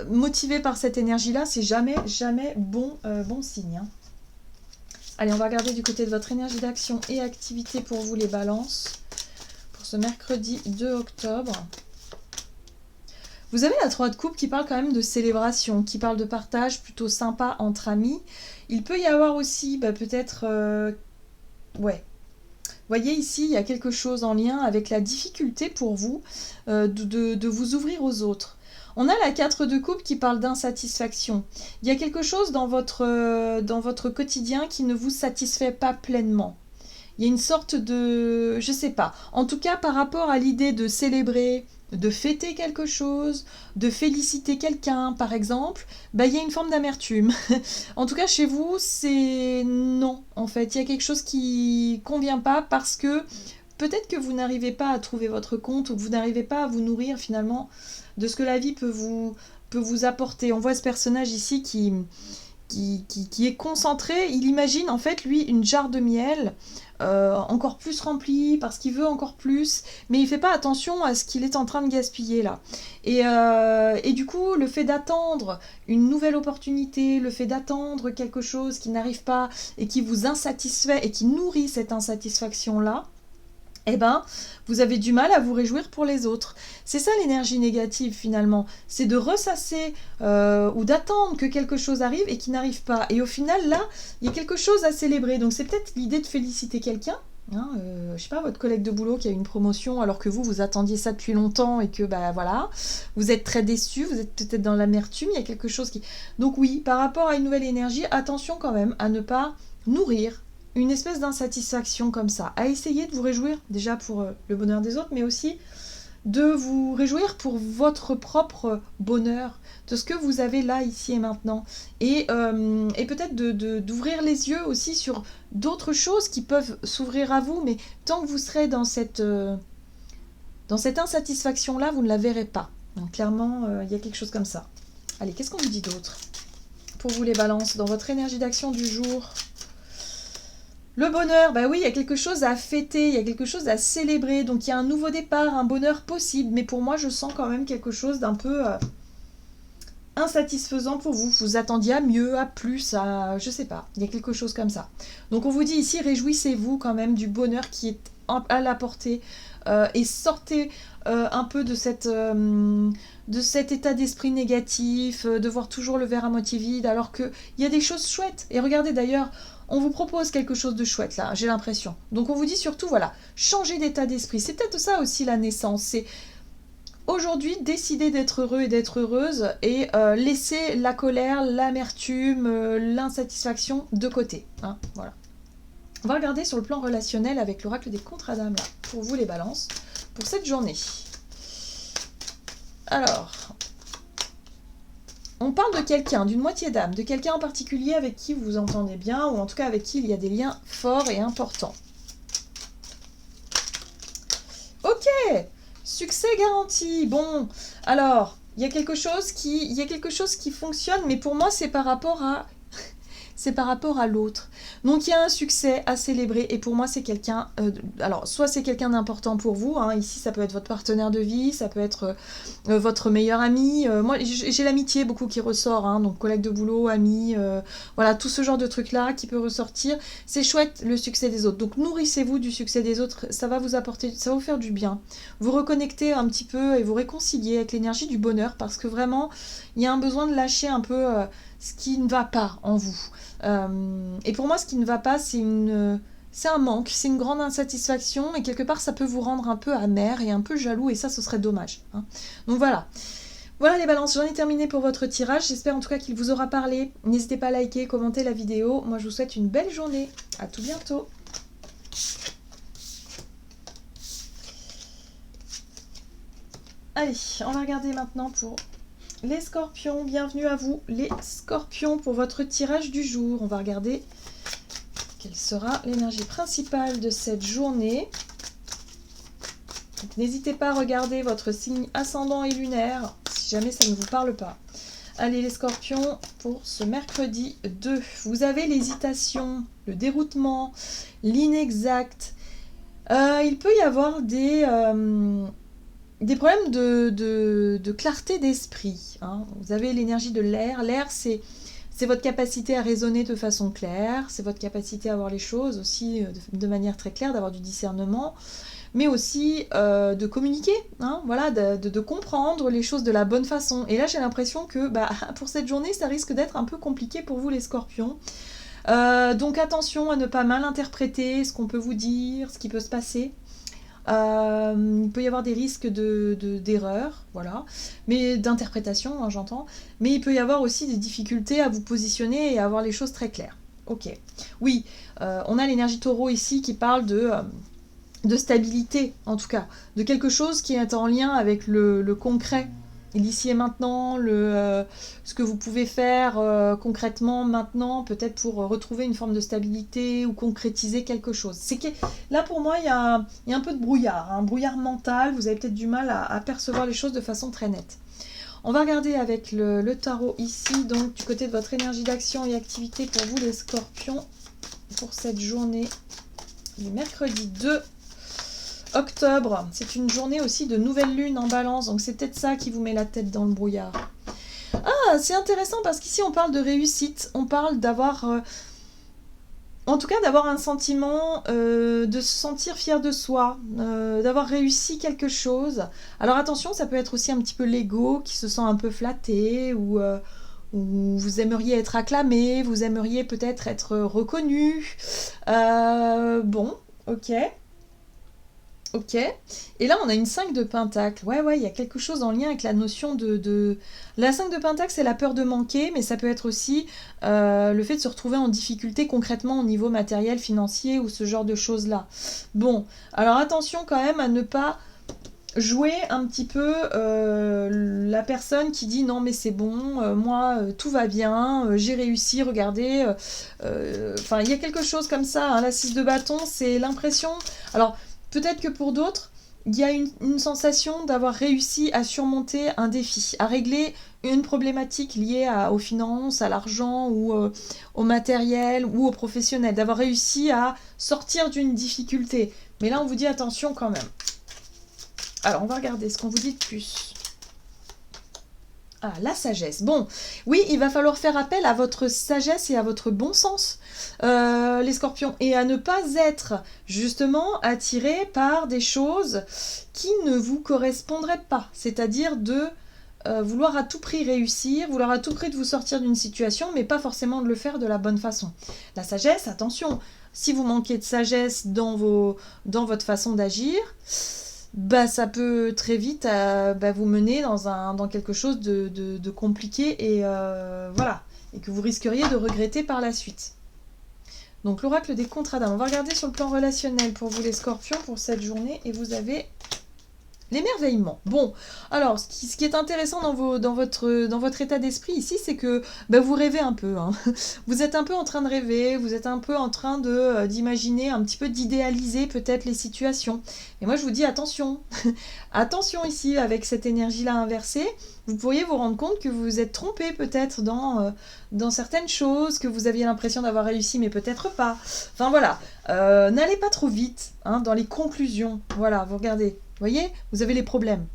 motivé par cette énergie-là, c'est jamais bon signe. Hein. Allez, on va regarder du côté de votre énergie d'action et activité pour vous les balances, pour ce mercredi 2 octobre. Vous avez la 3 de coupe qui parle quand même de célébration, qui parle de partage plutôt sympa entre amis. Il peut y avoir aussi peut-être... ouais. Vous voyez ici, il y a quelque chose en lien avec la difficulté pour vous de vous ouvrir aux autres. On a la 4 de coupe qui parle d'insatisfaction. Il y a quelque chose dans votre quotidien qui ne vous satisfait pas pleinement. Il y a une sorte de... je sais pas. En tout cas, par rapport à l'idée de célébrer, de fêter quelque chose, de féliciter quelqu'un, par exemple, il y a une forme d'amertume. En tout cas, chez vous, c'est non, en fait. Il y a quelque chose qui convient pas parce que peut-être que vous n'arrivez pas à trouver votre compte ou que vous n'arrivez pas à vous nourrir finalement de ce que la vie peut vous apporter. On voit ce personnage ici qui est concentré. Il imagine en fait lui une jarre de miel encore plus remplie parce qu'il veut encore plus, mais il fait pas attention à ce qu'il est en train de gaspiller là. Et du coup, le fait d'attendre une nouvelle opportunité, le fait d'attendre quelque chose qui n'arrive pas et qui vous insatisfait et qui nourrit cette insatisfaction là, eh ben, vous avez du mal à vous réjouir pour les autres. C'est ça l'énergie négative finalement, c'est de ressasser ou d'attendre que quelque chose arrive et qui n'arrive pas. Et au final, là, il y a quelque chose à célébrer. Donc c'est peut-être l'idée de féliciter quelqu'un. Hein, je sais pas, votre collègue de boulot qui a eu une promotion alors que vous attendiez ça depuis longtemps et que bah voilà, vous êtes très déçu, vous êtes peut-être dans l'amertume, il y a quelque chose qui... Donc oui, par rapport à une nouvelle énergie, attention quand même à ne pas nourrir une espèce d'insatisfaction comme ça, à essayer de vous réjouir déjà pour le bonheur des autres, mais aussi de vous réjouir pour votre propre bonheur, de ce que vous avez là, ici et maintenant, et peut-être d'ouvrir les yeux aussi sur d'autres choses qui peuvent s'ouvrir à vous, mais tant que vous serez dans cette insatisfaction-là, vous ne la verrez pas. Donc clairement, il y a quelque chose comme ça. Allez, qu'est-ce qu'on vous dit d'autre pour vous les balances, dans votre énergie d'action du jour? Le bonheur, bah oui, il y a quelque chose à fêter, il y a quelque chose à célébrer, donc il y a un nouveau départ, un bonheur possible, mais pour moi je sens quand même quelque chose d'un peu insatisfaisant pour vous. Vous attendiez à mieux, à plus, à... je sais pas, il y a quelque chose comme ça. Donc on vous dit ici, réjouissez-vous quand même du bonheur qui est à la portée et sortez un peu de cet état d'esprit négatif, de voir toujours le verre à moitié vide, alors qu'il y a des choses chouettes. Et regardez d'ailleurs, on vous propose quelque chose de chouette là, j'ai l'impression. Donc on vous dit surtout, voilà, changez d'état d'esprit. C'est peut-être ça aussi la naissance, c'est aujourd'hui décider d'être heureux et d'être heureuse et laisser la colère, l'amertume, l'insatisfaction de côté. Hein, voilà. On va regarder sur le plan relationnel avec l'oracle des contre-adames là, pour vous les balances, pour cette journée. Alors... on parle de quelqu'un, d'une moitié d'âme, de quelqu'un en particulier avec qui vous vous entendez bien, ou en tout cas avec qui il y a des liens forts et importants. Ok, succès garanti. Bon, alors, il y a quelque chose qui fonctionne, mais pour moi c'est par rapport à l'autre. Donc il y a un succès à célébrer et pour moi c'est quelqu'un, alors soit c'est quelqu'un d'important pour vous, hein, ici ça peut être votre partenaire de vie, ça peut être votre meilleur ami, moi j'ai l'amitié beaucoup qui ressort, hein, donc collègue de boulot, ami, voilà tout ce genre de trucs là qui peut ressortir, c'est chouette le succès des autres, donc nourrissez-vous du succès des autres, ça va vous apporter, ça va vous faire du bien, vous reconnecter un petit peu et vous réconcilier avec l'énergie du bonheur parce que vraiment il y a un besoin de lâcher un peu ce qui ne va pas en vous. Et pour moi, ce qui ne va pas, c'est un manque, c'est une grande insatisfaction, et quelque part, ça peut vous rendre un peu amer et un peu jaloux, et ça, ce serait dommage. Hein. Donc voilà. Voilà les balances, j'en ai terminé pour votre tirage. J'espère en tout cas qu'il vous aura parlé. N'hésitez pas à liker, commenter la vidéo. Moi, je vous souhaite une belle journée. À tout bientôt. Allez, on va regarder maintenant pour... les scorpions, bienvenue à vous les scorpions pour votre tirage du jour. On va regarder quelle sera l'énergie principale de cette journée. N'hésitez pas à regarder votre signe ascendant et lunaire si jamais ça ne vous parle pas. Allez les scorpions, pour ce mercredi 2, vous avez l'hésitation, le déroutement, l'inexact. Il peut y avoir des problèmes de clarté d'esprit. Hein. Vous avez l'énergie de l'air. L'air, c'est votre capacité à raisonner de façon claire, c'est votre capacité à voir les choses aussi de manière très claire, d'avoir du discernement, mais aussi de communiquer, hein, voilà, de comprendre les choses de la bonne façon. Et là, j'ai l'impression que pour cette journée, ça risque d'être un peu compliqué pour vous les scorpions. Donc attention à ne pas mal interpréter ce qu'on peut vous dire, ce qui peut se passer. Il peut y avoir des risques d'erreur, voilà, mais d'interprétation, hein, j'entends. Mais il peut y avoir aussi des difficultés à vous positionner et à avoir les choses très claires. Ok. Oui, on a l'énergie taureau ici qui parle de stabilité, en tout cas, de quelque chose qui est en lien avec le concret, l'ici et maintenant, ce que vous pouvez faire concrètement maintenant, peut-être pour retrouver une forme de stabilité ou concrétiser quelque chose. Là, pour moi, il y a un peu de brouillard, un brouillard mental. Vous avez peut-être du mal à percevoir les choses de façon très nette. On va regarder avec le tarot ici, donc du côté de votre énergie d'action et activité pour vous, les scorpions, pour cette journée du mercredi 2 octobre. C'est une journée aussi de nouvelle lune en balance, donc c'est peut-être ça qui vous met la tête dans le brouillard. Ah, c'est intéressant parce qu'ici on parle de réussite, on parle d'avoir... en tout cas d'avoir un sentiment de se sentir fier de soi, d'avoir réussi quelque chose. Alors attention, ça peut être aussi un petit peu l'ego qui se sent un peu flatté, ou vous aimeriez être acclamé, vous aimeriez peut-être être reconnu. Bon, ok. Ok. Et là, on a une 5 de Pentacle. Ouais, il y a quelque chose en lien avec la notion de... La 5 de Pentacle, c'est la peur de manquer, mais ça peut être aussi le fait de se retrouver en difficulté concrètement au niveau matériel, financier ou ce genre de choses-là. Bon, alors attention quand même à ne pas jouer un petit peu la personne qui dit non mais c'est bon, moi tout va bien, j'ai réussi, regardez. Enfin, il y a quelque chose comme ça, hein, la 6 de bâton, c'est l'impression... Alors, peut-être que pour d'autres, il y a une sensation d'avoir réussi à surmonter un défi, à régler une problématique liée aux finances, à l'argent ou au matériel ou au professionnel, d'avoir réussi à sortir d'une difficulté. Mais là, on vous dit attention quand même. Alors, on va regarder ce qu'on vous dit de plus. Ah, la sagesse. Bon, oui, il va falloir faire appel à votre sagesse et à votre bon sens, les scorpions, et à ne pas être justement attirés par des choses qui ne vous correspondraient pas, c'est-à-dire de vouloir à tout prix réussir, vouloir à tout prix de vous sortir d'une situation, mais pas forcément de le faire de la bonne façon. La sagesse, attention, si vous manquez de sagesse dans votre façon d'agir, bah, ça peut très vite vous mener dans quelque chose de compliqué et voilà, et que vous risqueriez de regretter par la suite. Donc l'oracle des contradams, on va regarder sur le plan relationnel pour vous les scorpions pour cette journée, et vous avez l'émerveillement. Bon, alors ce qui est intéressant dans votre état d'esprit ici, c'est que vous rêvez un peu, hein. Vous êtes un peu en train de rêver, vous êtes un peu en train d'imaginer, un petit peu d'idéaliser peut-être les situations. Et moi je vous dis attention, attention ici avec cette énergie-là inversée, vous pourriez vous rendre compte que vous vous êtes trompé peut-être dans certaines choses, que vous aviez l'impression d'avoir réussi mais peut-être pas. Enfin voilà, n'allez pas trop vite hein, dans les conclusions. Voilà, vous regardez. Vous voyez, vous avez les problèmes.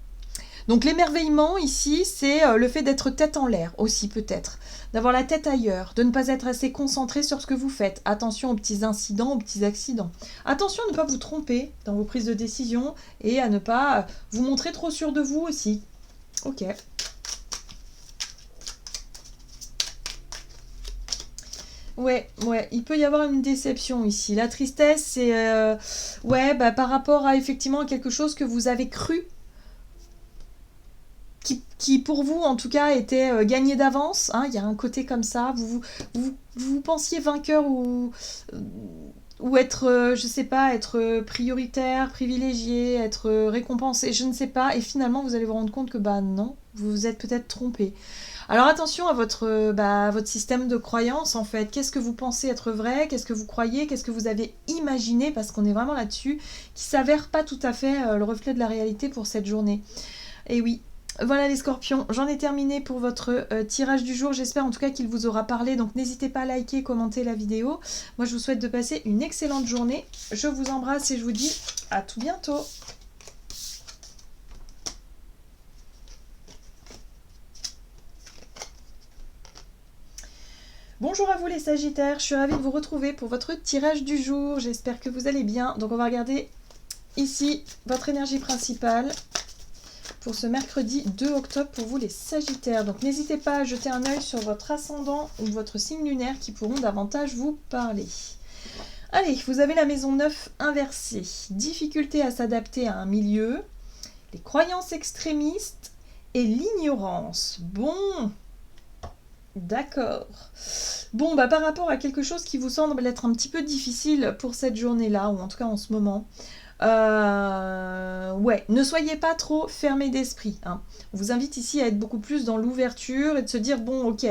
Donc l'émerveillement ici, c'est le fait d'être tête en l'air aussi peut-être, d'avoir la tête ailleurs, de ne pas être assez concentré sur ce que vous faites. Attention aux petits incidents, aux petits accidents. Attention à ne pas vous tromper dans vos prises de décision et à ne pas vous montrer trop sûr de vous aussi. Ok. Ouais, il peut y avoir une déception ici. La tristesse, c'est par rapport à effectivement quelque chose que vous avez cru, qui pour vous en tout cas était gagné d'avance. Hein, il y a un côté comme ça. Vous pensiez vainqueur ou être, je sais pas, être prioritaire, privilégié, être récompensé, je ne sais pas. Et finalement, vous allez vous rendre compte que non, vous vous êtes peut-être trompé. Alors attention à votre système de croyance en fait. Qu'est-ce que vous pensez être vrai? Qu'est-ce que vous croyez? Qu'est-ce que vous avez imaginé? Parce qu'on est vraiment là-dessus, qui s'avère pas tout à fait le reflet de la réalité pour cette journée. Et oui, voilà les scorpions, j'en ai terminé pour votre tirage du jour. J'espère en tout cas qu'il vous aura parlé. Donc n'hésitez pas à liker, commenter la vidéo. Moi je vous souhaite de passer une excellente journée. Je vous embrasse et je vous dis à tout bientôt. Bonjour à vous les Sagittaires, je suis ravie de vous retrouver pour votre tirage du jour. J'espère que vous allez bien. Donc on va regarder ici votre énergie principale pour ce mercredi 2 octobre pour vous les Sagittaires. Donc n'hésitez pas à jeter un œil sur votre ascendant ou votre signe lunaire qui pourront davantage vous parler. Allez, vous avez la maison 9 inversée. Difficulté à s'adapter à un milieu, les croyances extrémistes et l'ignorance. Bon, d'accord. Bon, par rapport à quelque chose qui vous semble être un petit peu difficile pour cette journée-là, ou en tout cas en ce moment, Ouais, ne soyez pas trop fermé d'esprit, hein. On vous invite ici à être beaucoup plus dans l'ouverture et de se dire, bon, ok,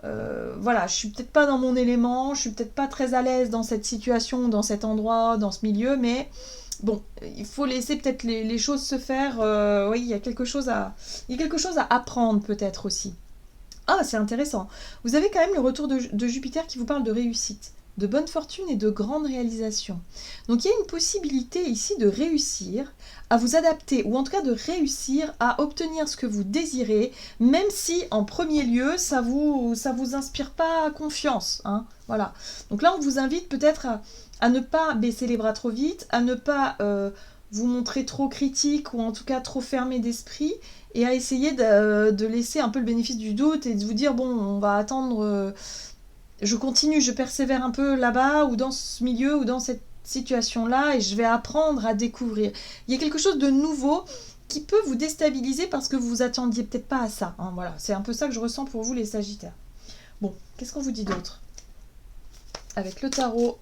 voilà, je suis peut-être pas dans mon élément, je suis peut-être pas très à l'aise dans cette situation, dans cet endroit, dans ce milieu, mais bon, il faut laisser peut-être les choses se faire. Oui, il y a quelque chose à apprendre peut-être aussi. Ah, c'est intéressant. Vous avez quand même le retour de Jupiter qui vous parle de réussite, de bonne fortune et de grandes réalisations. Donc il y a une possibilité ici de réussir à vous adapter, ou en tout cas de réussir à obtenir ce que vous désirez, même si en premier lieu ça vous inspire pas confiance, hein. Voilà. Donc là on vous invite peut-être à ne pas baisser les bras trop vite, à ne pas vous montrer trop critique ou en tout cas trop fermé d'esprit, et à essayer de laisser un peu le bénéfice du doute et de vous dire, bon, on va attendre, je continue, je persévère un peu là-bas ou dans ce milieu ou dans cette situation-là et je vais apprendre à découvrir. Il y a quelque chose de nouveau qui peut vous déstabiliser parce que vous vous attendiez peut-être pas à ça, hein. Voilà, c'est un peu ça que je ressens pour vous les Sagittaires. Bon, qu'est-ce qu'on vous dit d'autre avec le tarot?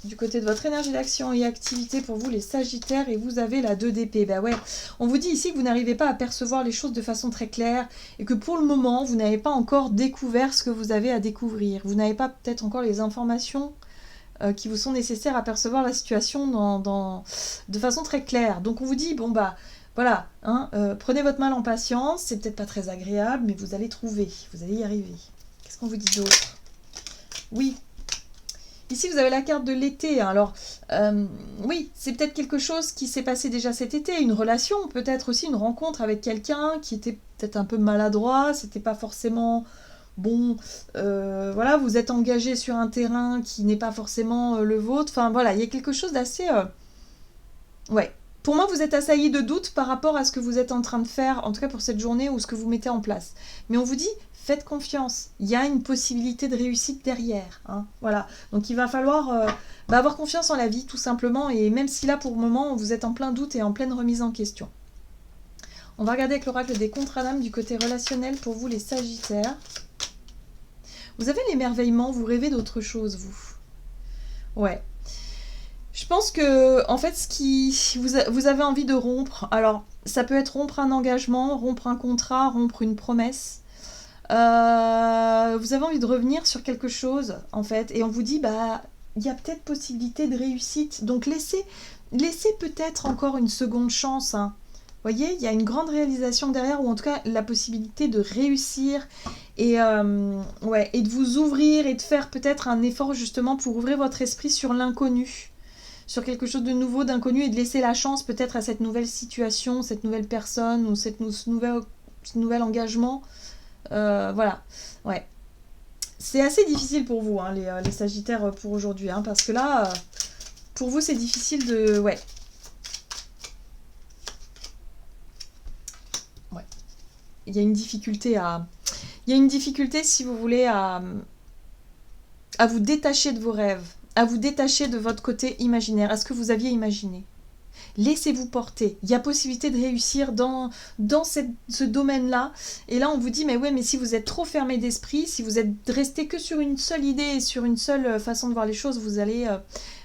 Du côté de votre énergie d'action et activité pour vous les Sagittaires, et vous avez la 2 d'épée. Bah ouais, on vous dit ici que vous n'arrivez pas à percevoir les choses de façon très claire et que pour le moment, vous n'avez pas encore découvert ce que vous avez à découvrir. Vous n'avez pas peut-être encore les informations qui vous sont nécessaires à percevoir la situation de façon très claire. Donc on vous dit, bon bah voilà, hein, prenez votre mal en patience, c'est peut-être pas très agréable, mais vous allez trouver, vous allez y arriver. Qu'est-ce qu'on vous dit d'autre? Oui. Ici, vous avez la carte de l'été. Alors, oui, c'est peut-être quelque chose qui s'est passé déjà cet été, une relation, peut-être aussi une rencontre avec quelqu'un qui était peut-être un peu maladroit, c'était pas forcément bon. Voilà, vous êtes engagé sur un terrain qui n'est pas forcément le vôtre. Enfin, voilà, il y a quelque chose d'assez... Ouais. Pour moi, vous êtes assailli de doutes par rapport à ce que vous êtes en train de faire, en tout cas pour cette journée, ou ce que vous mettez en place. Mais on vous dit, faites confiance. Il y a une possibilité de réussite derrière, hein. Voilà. Donc il va falloir avoir confiance en la vie, tout simplement. Et même si là, pour le moment, vous êtes en plein doute et en pleine remise en question. On va regarder avec l'oracle des contrats d'âme du côté relationnel pour vous, les Sagittaires. Vous avez l'émerveillement, vous rêvez d'autre chose, vous. Ouais. Je pense que, en fait, vous avez envie de rompre. Alors, ça peut être rompre un engagement, rompre un contrat, rompre une promesse. Vous avez envie de revenir sur quelque chose, en fait, et on vous dit, bah, il y a peut-être possibilité de réussite. Donc, laissez peut-être encore une seconde chance, hein. Vous voyez, il y a une grande réalisation derrière, ou en tout cas, la possibilité de réussir et, ouais, et de vous ouvrir et de faire peut-être un effort, justement, pour ouvrir votre esprit sur l'inconnu, sur quelque chose de nouveau, d'inconnu, et de laisser la chance peut-être à cette nouvelle situation, cette nouvelle personne ou ce nouvel engagement. Voilà, ouais. C'est assez difficile pour vous, hein, les Sagittaires, pour aujourd'hui, hein, parce que là, pour vous, c'est difficile de... Ouais. Ouais. Il y a une difficulté si vous voulez, à vous détacher de vos rêves, à vous détacher de votre côté imaginaire, à ce que vous aviez imaginé. Laissez-vous porter. Il y a possibilité de réussir dans ce domaine-là. Et là, on vous dit, mais ouais, mais si vous êtes trop fermé d'esprit, si vous êtes resté que sur une seule idée et sur une seule façon de voir les choses, vous allez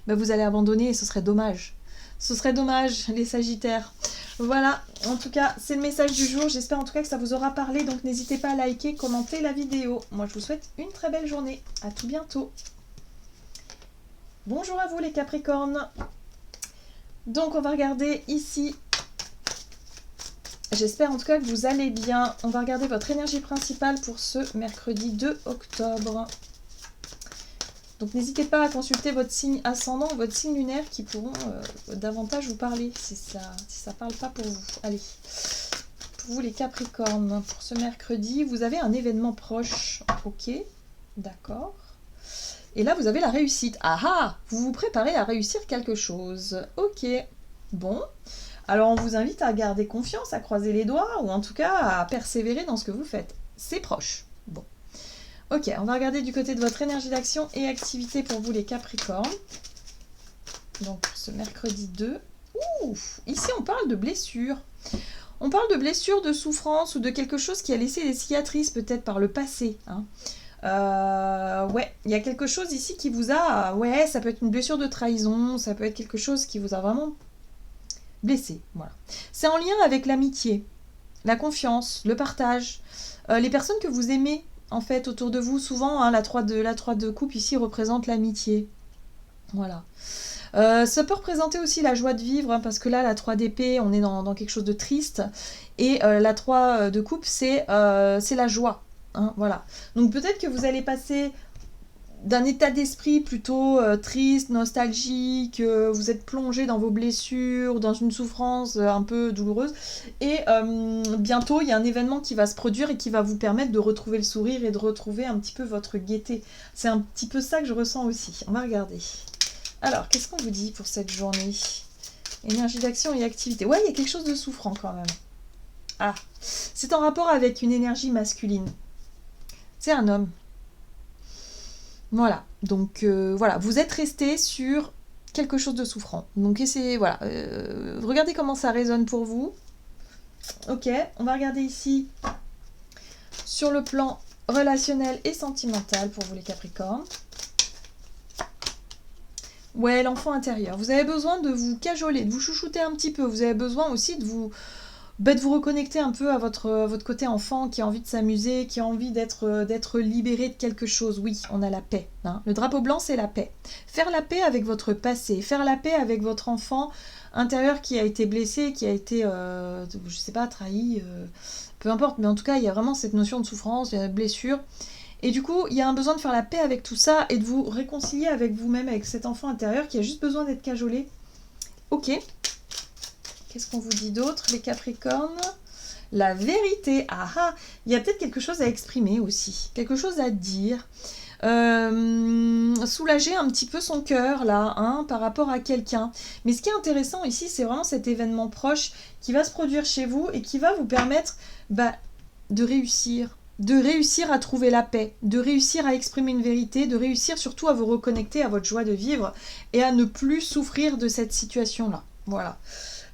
abandonner et ce serait dommage. Ce serait dommage, les Sagittaires. Voilà, en tout cas, c'est le message du jour. J'espère en tout cas que ça vous aura parlé. Donc, n'hésitez pas à liker, commenter la vidéo. Moi, je vous souhaite une très belle journée. À tout bientôt. Bonjour à vous, les Capricornes. Donc on va regarder ici, j'espère en tout cas que vous allez bien. On va regarder votre énergie principale pour ce mercredi 2 octobre. Donc n'hésitez pas à consulter votre signe ascendant ou votre signe lunaire qui pourront davantage vous parler si ça parle pas pour vous. Allez, pour vous les Capricornes, pour ce mercredi, vous avez un événement proche. Ok, d'accord. Et là, vous avez la réussite. Ah ah, vous vous préparez à réussir quelque chose. Ok, bon. Alors, on vous invite à garder confiance, à croiser les doigts, ou en tout cas à persévérer dans ce que vous faites. C'est proche. Bon. Ok, on va regarder du côté de votre énergie d'action et activité pour vous les Capricornes. Donc, pour ce mercredi 2. Ouh, ici, on parle de blessures. On parle de blessures, de souffrance ou de quelque chose qui a laissé des cicatrices peut-être par le passé, hein. Ouais, il y a quelque chose ici qui vous a... Ouais, ça peut être une blessure de trahison, ça peut être quelque chose qui vous a vraiment blessé. Voilà. C'est en lien avec l'amitié, la confiance, le partage, les personnes que vous aimez, en fait, autour de vous. Souvent, hein, la 3 de coupe ici représente l'amitié. Voilà. Ça peut représenter aussi la joie de vivre, hein, parce que là, la 3 d'épée, on est dans quelque chose de triste. Et la 3 de coupe, c'est la joie. Hein, voilà. Donc peut-être que vous allez passer d'un état d'esprit plutôt triste, nostalgique, vous êtes plongé dans vos blessures, dans une souffrance un peu douloureuse, et bientôt il y a un événement qui va se produire et qui va vous permettre de retrouver le sourire et de retrouver un petit peu votre gaieté. C'est un petit peu ça que je ressens aussi. On va regarder. Alors, qu'est-ce qu'on vous dit pour cette journée? Énergie d'action et activité. Ouais, il y a quelque chose de souffrant quand même. Ah, c'est en rapport avec une énergie masculine. C'est un homme. Voilà, donc voilà, vous êtes resté sur quelque chose de souffrant. Donc essayez, voilà, regardez comment ça résonne pour vous. Ok, on va regarder ici sur le plan relationnel et sentimental pour vous les Capricornes. Ouais, l'enfant intérieur. Vous avez besoin de vous cajoler, de vous chouchouter un petit peu. Vous avez besoin aussi de vous reconnecter un peu à votre côté enfant qui a envie de s'amuser, qui a envie d'être libéré de quelque chose. Oui, on a la paix. Hein. Le drapeau blanc, c'est la paix. Faire la paix avec votre passé, faire la paix avec votre enfant intérieur qui a été blessé, qui a été, je sais pas, trahi, peu importe. Mais en tout cas, il y a vraiment cette notion de souffrance, de blessure. Et du coup, il y a un besoin de faire la paix avec tout ça et de vous réconcilier avec vous-même, avec cet enfant intérieur qui a juste besoin d'être cajolé. Ok. Qu'est-ce qu'on vous dit d'autre, les Capricornes? La vérité. Ah ah, il y a peut-être quelque chose à exprimer aussi, quelque chose à dire. Soulager un petit peu son cœur là, hein, par rapport à quelqu'un. Mais ce qui est intéressant ici, c'est vraiment cet événement proche qui va se produire chez vous et qui va vous permettre de réussir à trouver la paix, de réussir à exprimer une vérité, de réussir surtout à vous reconnecter à votre joie de vivre et à ne plus souffrir de cette situation-là. Voilà.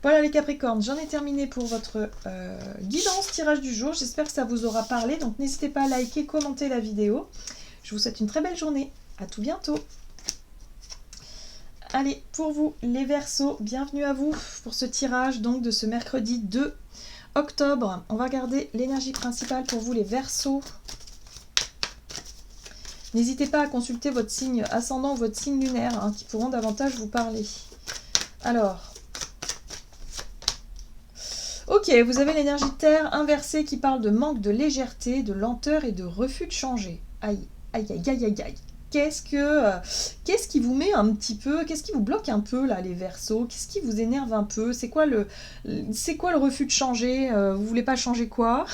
Voilà les Capricornes, j'en ai terminé pour votre guidance tirage du jour. J'espère que ça vous aura parlé. Donc n'hésitez pas à liker, commenter la vidéo. Je vous souhaite une très belle journée. À tout bientôt. Allez, pour vous les Verseaux, bienvenue à vous pour ce tirage donc de ce mercredi 2 octobre. On va regarder l'énergie principale pour vous les Verseaux. N'hésitez pas à consulter votre signe ascendant ou votre signe lunaire hein, qui pourront davantage vous parler. Alors... Ok, vous avez l'énergie de terre inversée qui parle de manque de légèreté, de lenteur et de refus de changer. Aïe, aïe, aïe, aïe, aïe, aïe. Qu'est-ce qui vous met un petit peu, qu'est-ce qui vous bloque un peu là les Verseaux? Qu'est-ce qui vous énerve un peu? C'est quoi le refus de changer? Vous voulez pas changer quoi?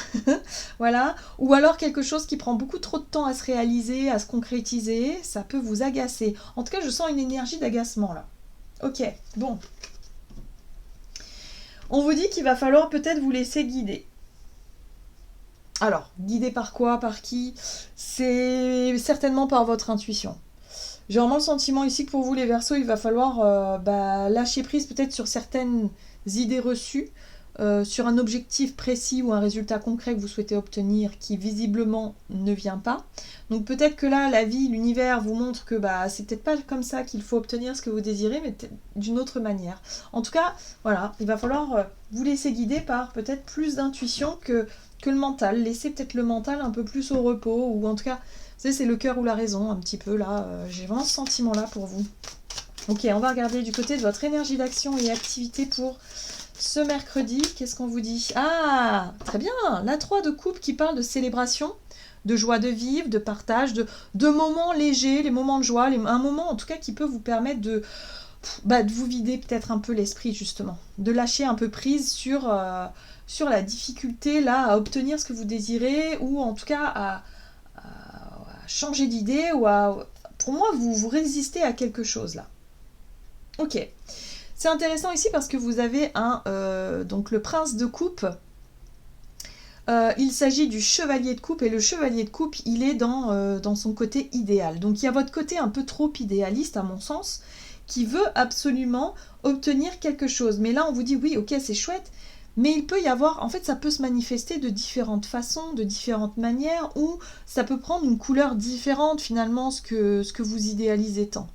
Voilà. Ou alors quelque chose qui prend beaucoup trop de temps à se réaliser, à se concrétiser, ça peut vous agacer. En tout cas, je sens une énergie d'agacement là. Ok, bon. On vous dit qu'il va falloir peut-être vous laisser guider. Alors, guider par quoi, par qui? C'est certainement par votre intuition. J'ai vraiment le sentiment ici que pour vous les Verseaux, il va falloir lâcher prise peut-être sur certaines idées reçues, sur un objectif précis ou un résultat concret que vous souhaitez obtenir qui visiblement ne vient pas. Donc peut-être que là, la vie, l'univers vous montre que c'est peut-être pas comme ça qu'il faut obtenir ce que vous désirez, mais d'une autre manière. En tout cas, voilà, il va falloir vous laisser guider par peut-être plus d'intuition que le mental. Laissez peut-être le mental un peu plus au repos, ou en tout cas, vous savez, c'est le cœur ou la raison, un petit peu là. J'ai vraiment ce sentiment-là pour vous. Ok, on va regarder du côté de votre énergie d'action et activité pour ce mercredi. Qu'est-ce qu'on vous dit? Ah, très bien, la 3 de coupe qui parle de célébration, de joie de vivre, de partage, de moments légers, les moments de joie, un moment en tout cas qui peut vous permettre de vous vider peut-être un peu l'esprit justement, de lâcher un peu prise sur la difficulté là à obtenir ce que vous désirez, ou en tout cas à changer d'idée, ou pour moi vous résistez à quelque chose là. Ok, c'est intéressant ici parce que vous avez donc le prince de coupe. Il s'agit du chevalier de coupe, et le chevalier de coupe, il est dans son côté idéal. Donc il y a votre côté un peu trop idéaliste à mon sens, qui veut absolument obtenir quelque chose. Mais là on vous dit oui, ok, c'est chouette, Mais il peut y avoir, en fait, ça peut se manifester de différentes façons, de différentes manières, ou ça peut prendre une couleur différente finalement, ce que vous idéalisez tant.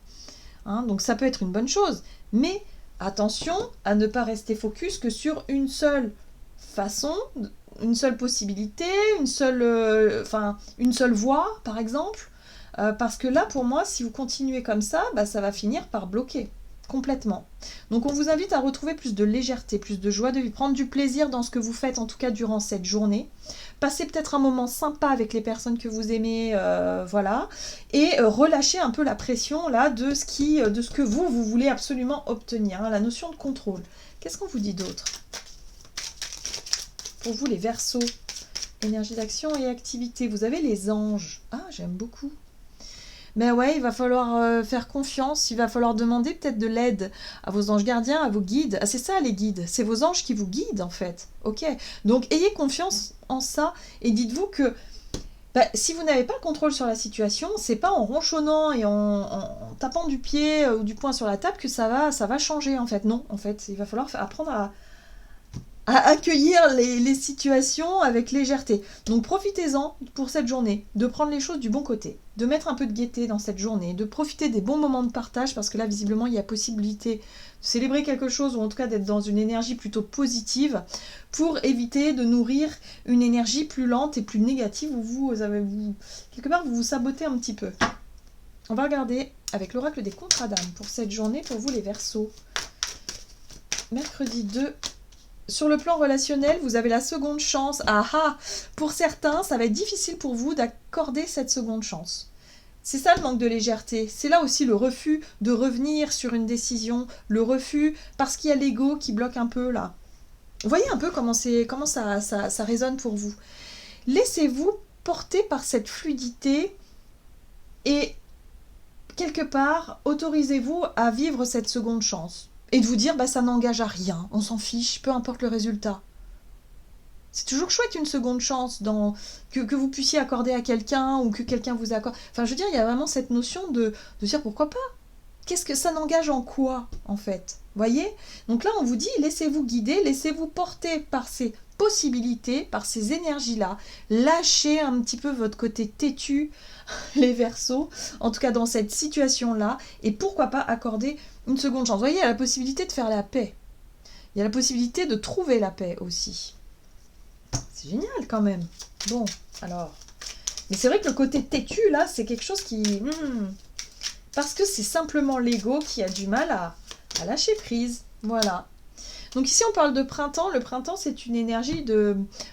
Hein, donc ça peut être une bonne chose, mais attention à ne pas rester focus que sur une seule façon, une seule possibilité, une seule voie, par exemple, parce que là, pour moi, si vous continuez comme ça, bah, ça va finir par bloquer complètement. Donc on vous invite à retrouver plus de légèreté, plus de joie de vivre, prendre du plaisir dans ce que vous faites, en tout cas durant cette journée. Passez peut-être un moment sympa avec les personnes que vous aimez, voilà, et relâchez un peu la pression là de ce que vous voulez absolument obtenir, hein, la notion de contrôle. Qu'est-ce qu'on vous dit d'autre? Pour vous les Verseaux, énergie d'action et activité, vous avez les anges. Ah, j'aime beaucoup. Mais ouais, il va falloir faire confiance, il va falloir demander peut-être de l'aide à vos anges gardiens, à vos guides. Ah, c'est ça les guides, c'est vos anges qui vous guident en fait. Ok, donc ayez confiance en ça et dites-vous que bah, si vous n'avez pas le contrôle sur la situation, c'est pas en ronchonnant et en tapant du pied ou du poing sur la table que ça va changer en fait. Non, en fait, il va falloir apprendre à accueillir les situations avec légèreté. Donc profitez-en pour cette journée, de prendre les choses du bon côté, de mettre un peu de gaieté dans cette journée, de profiter des bons moments de partage, parce que là, visiblement, il y a possibilité de célébrer quelque chose, ou en tout cas d'être dans une énergie plutôt positive, pour éviter de nourrir une énergie plus lente et plus négative, où quelque part, vous vous sabotez un petit peu. On va regarder avec l'oracle des contrats d'âme pour cette journée, pour vous les Verseaux. Mercredi 2. Sur le plan relationnel, vous avez la seconde chance. Ah ah! Pour certains, ça va être difficile pour vous d'accorder cette seconde chance. C'est ça le manque de légèreté. C'est là aussi le refus de revenir sur une décision, le refus parce qu'il y a l'ego qui bloque un peu là. Vous voyez un peu comment ça résonne pour vous. Laissez-vous porter par cette fluidité et quelque part, autorisez-vous à vivre cette seconde chance. Et de vous dire, bah, ça n'engage à rien, on s'en fiche, peu importe le résultat. C'est toujours chouette une seconde chance que vous puissiez accorder à quelqu'un ou que quelqu'un vous accorde. Enfin, je veux dire, il y a vraiment cette notion de dire pourquoi pas. Qu'est-ce que ça n'engage en quoi, en fait? Voyez? Donc là, on vous dit, laissez-vous guider, laissez-vous porter par ces possibilités, par ces énergies-là. Lâchez un petit peu votre côté têtu, les Verseaux, en tout cas dans cette situation-là, et pourquoi pas accorder une seconde chance. Vous voyez, il y a la possibilité de faire la paix. Il y a la possibilité de trouver la paix aussi. C'est génial quand même. Bon, alors. Mais c'est vrai que le côté têtu, là, c'est quelque chose qui... parce que c'est simplement l'ego qui a du mal à lâcher prise. Voilà. Donc ici, on parle de printemps. Le printemps, c'est une énergie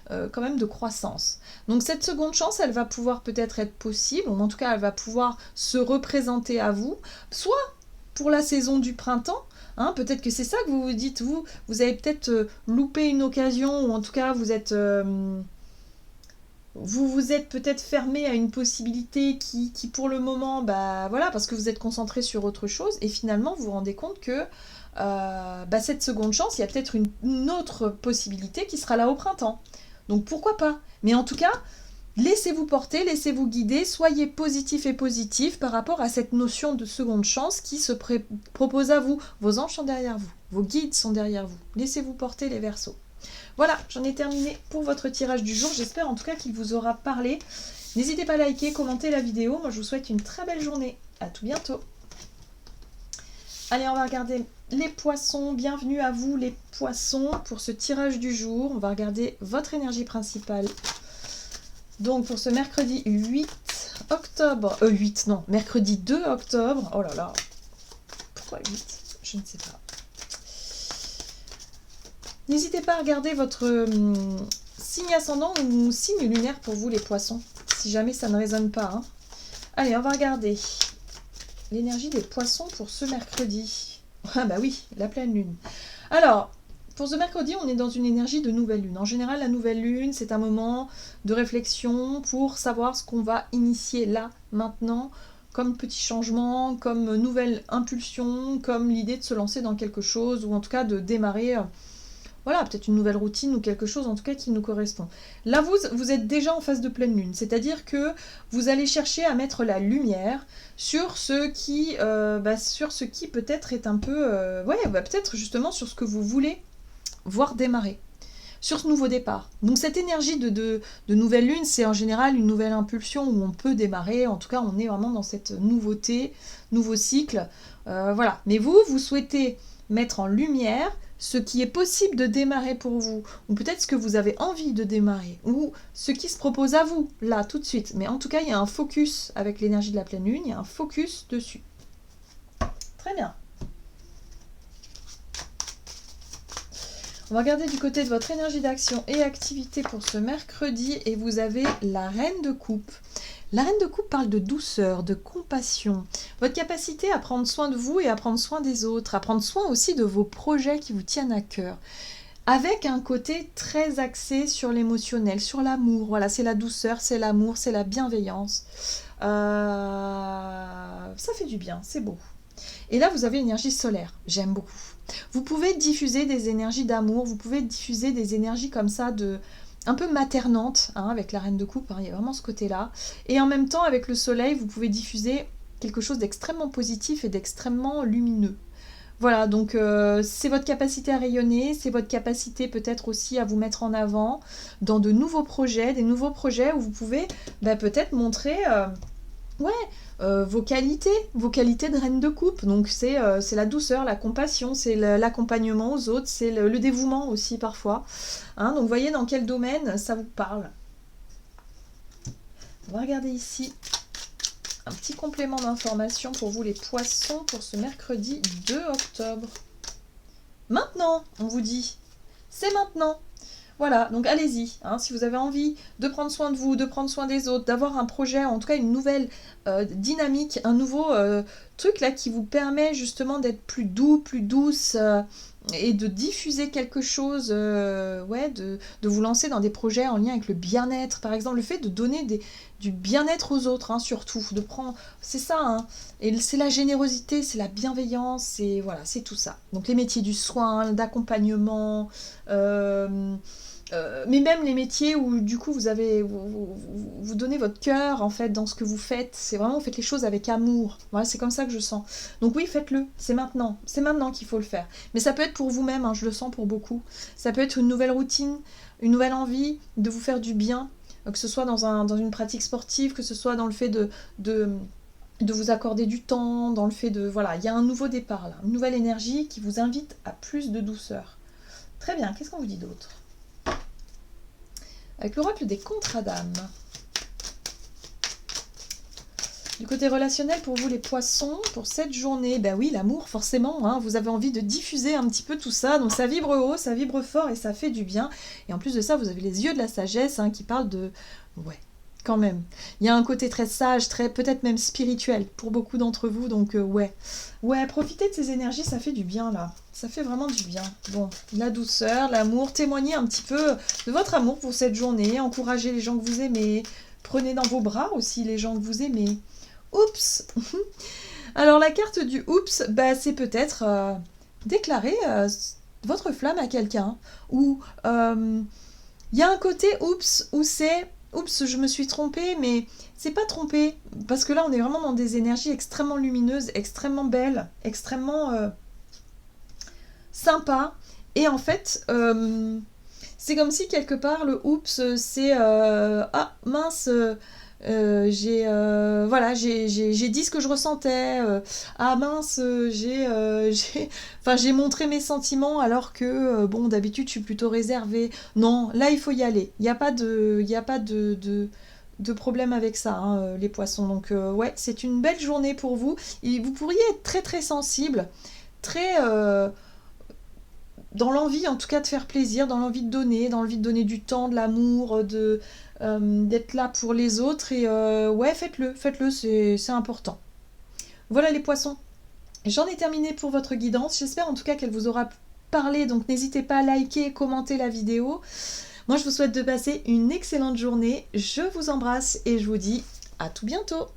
quand même de croissance. Donc cette seconde chance, elle va pouvoir peut-être être possible, ou en tout cas, elle va pouvoir se représenter à vous, soit pour la saison du printemps, hein, peut-être que c'est ça que vous vous dites, vous avez peut-être loupé une occasion, ou en tout cas, vous êtes peut-être fermé à une possibilité qui pour le moment, bah voilà, parce que vous êtes concentré sur autre chose, et finalement, vous vous rendez compte que cette seconde chance, il y a peut-être une autre possibilité qui sera là au printemps. Donc pourquoi pas? Mais en tout cas, laissez-vous porter, laissez-vous guider, soyez positif et positif par rapport à cette notion de seconde chance qui se propose à vous. Vos anges sont derrière vous, vos guides sont derrière vous. Laissez-vous porter les Verseaux. Voilà, j'en ai terminé pour votre tirage du jour. J'espère en tout cas qu'il vous aura parlé. N'hésitez pas à liker, commenter la vidéo. Moi, je vous souhaite une très belle journée. À tout bientôt. Allez, on va regarder les poissons. Bienvenue à vous, les poissons, pour ce tirage du jour. On va regarder votre énergie principale. Donc, pour ce mercredi 8 octobre... mercredi 2 octobre. Oh là là. Pourquoi 8? Je ne sais pas. N'hésitez pas à regarder votre signe ascendant ou signe lunaire pour vous, les poissons, si jamais ça ne résonne pas. Hein. Allez, on va regarder l'énergie des poissons pour ce mercredi. Ah bah oui, la pleine lune. Alors, pour ce mercredi, on est dans une énergie de nouvelle lune. En général, la nouvelle lune, c'est un moment de réflexion pour savoir ce qu'on va initier là, maintenant, comme petit changement, comme nouvelle impulsion, comme l'idée de se lancer dans quelque chose, ou en tout cas de démarrer... voilà, peut-être une nouvelle routine ou quelque chose en tout cas qui nous correspond. Là, vous êtes déjà en phase de pleine lune, c'est-à-dire que vous allez chercher à mettre la lumière sur ce qui peut-être est un peu... peut-être justement sur ce que vous voulez voir démarrer. sur ce nouveau départ. Donc cette énergie de nouvelle lune, c'est en général une nouvelle impulsion où on peut démarrer, en tout cas on est vraiment dans cette nouveauté, nouveau cycle, voilà. Mais vous souhaitez mettre en lumière ce qui est possible de démarrer pour vous, ou peut-être ce que vous avez envie de démarrer, ou ce qui se propose à vous, là, tout de suite. Mais en tout cas, il y a un focus avec l'énergie de la pleine lune, il y a un focus dessus. Très bien. On va regarder du côté de votre énergie d'action et activité pour ce mercredi, et vous avez la reine de coupe. La reine de coupe parle de douceur, de compassion, votre capacité à prendre soin de vous et à prendre soin des autres, à prendre soin aussi de vos projets qui vous tiennent à cœur, avec un côté très axé sur l'émotionnel, sur l'amour. Voilà, c'est la douceur, c'est l'amour, c'est la bienveillance. Ça fait du bien, c'est beau. Et là, vous avez l'énergie solaire, j'aime beaucoup. Vous pouvez diffuser des énergies d'amour, vous pouvez diffuser des énergies comme ça un peu maternantes, hein, avec la reine de coupe, hein, il y a vraiment ce côté-là. Et en même temps, avec le soleil, vous pouvez diffuser quelque chose d'extrêmement positif et d'extrêmement lumineux. Voilà, donc c'est votre capacité à rayonner, c'est votre capacité peut-être aussi à vous mettre en avant dans de nouveaux projets, des nouveaux projets où vous pouvez peut-être montrer vos qualités de reine de coupe. Donc c'est la douceur, la compassion, c'est l'accompagnement aux autres, c'est le dévouement aussi parfois. Hein, donc voyez dans quel domaine ça vous parle. On va regarder ici un petit complément d'information pour vous les poissons pour ce mercredi 2 octobre. Maintenant, on vous dit, c'est maintenant. Voilà, donc allez-y, hein, si vous avez envie de prendre soin de vous, de prendre soin des autres, d'avoir un projet, en tout cas une nouvelle dynamique, un nouveau truc là qui vous permet justement d'être plus doux, plus douce et de diffuser quelque chose, de vous lancer dans des projets en lien avec le bien-être, par exemple, le fait de donner du bien-être aux autres, hein, surtout, de prendre, c'est ça, hein, et c'est la générosité, c'est la bienveillance, c'est voilà, c'est tout ça. Donc les métiers du soin, d'accompagnement, mais même les métiers où du coup vous donnez votre cœur en fait dans ce que vous faites, c'est vraiment vous faites les choses avec amour. Voilà, c'est comme ça que je sens. Donc oui, faites-le, c'est maintenant qu'il faut le faire. Mais ça peut être pour vous-même, hein, je le sens pour beaucoup. Ça peut être une nouvelle routine, une nouvelle envie de vous faire du bien, que ce soit dans une pratique sportive, que ce soit dans le fait de vous accorder du temps, dans le fait de... Voilà, il y a un nouveau départ là, une nouvelle énergie qui vous invite à plus de douceur. Très bien, qu'est-ce qu'on vous dit d'autre ? Avec l'oracle des contrats d'âme. Du côté relationnel, pour vous les poissons, pour cette journée, ben oui, l'amour, forcément, hein, vous avez envie de diffuser un petit peu tout ça, donc ça vibre haut, ça vibre fort et ça fait du bien. Et en plus de ça, vous avez les yeux de la sagesse qui parlent de... Ouais, quand même. Il y a un côté très sage, très peut-être même spirituel pour beaucoup d'entre vous, donc ouais, profitez de ces énergies, ça fait du bien là. Ça fait vraiment du bien. Bon, la douceur, l'amour, témoignez un petit peu de votre amour pour cette journée, encouragez les gens que vous aimez, prenez dans vos bras aussi les gens que vous aimez. Oups. Alors la carte du oups, c'est peut-être déclarer votre flamme à quelqu'un, ou il y a un côté oups où c'est oups, je me suis trompée, mais c'est pas trompé, parce que là on est vraiment dans des énergies extrêmement lumineuses, extrêmement belles, extrêmement sympa, et en fait c'est comme si quelque part le oups c'est ah mince, j'ai dit ce que je ressentais, ah mince, j'ai montré mes sentiments alors que bon d'habitude je suis plutôt réservée. Non, là il faut y aller, il n'y a pas de problème avec ça, hein, les poissons. Donc ouais, c'est une belle journée pour vous, et vous pourriez être très très sensible, très dans l'envie en tout cas de faire plaisir, dans l'envie de donner du temps, de l'amour, d'être là pour les autres, et ouais, faites-le, c'est important. Voilà les poissons, j'en ai terminé pour votre guidance, j'espère en tout cas qu'elle vous aura parlé, donc n'hésitez pas à liker, commenter la vidéo. Moi je vous souhaite de passer une excellente journée, je vous embrasse et je vous dis à tout bientôt.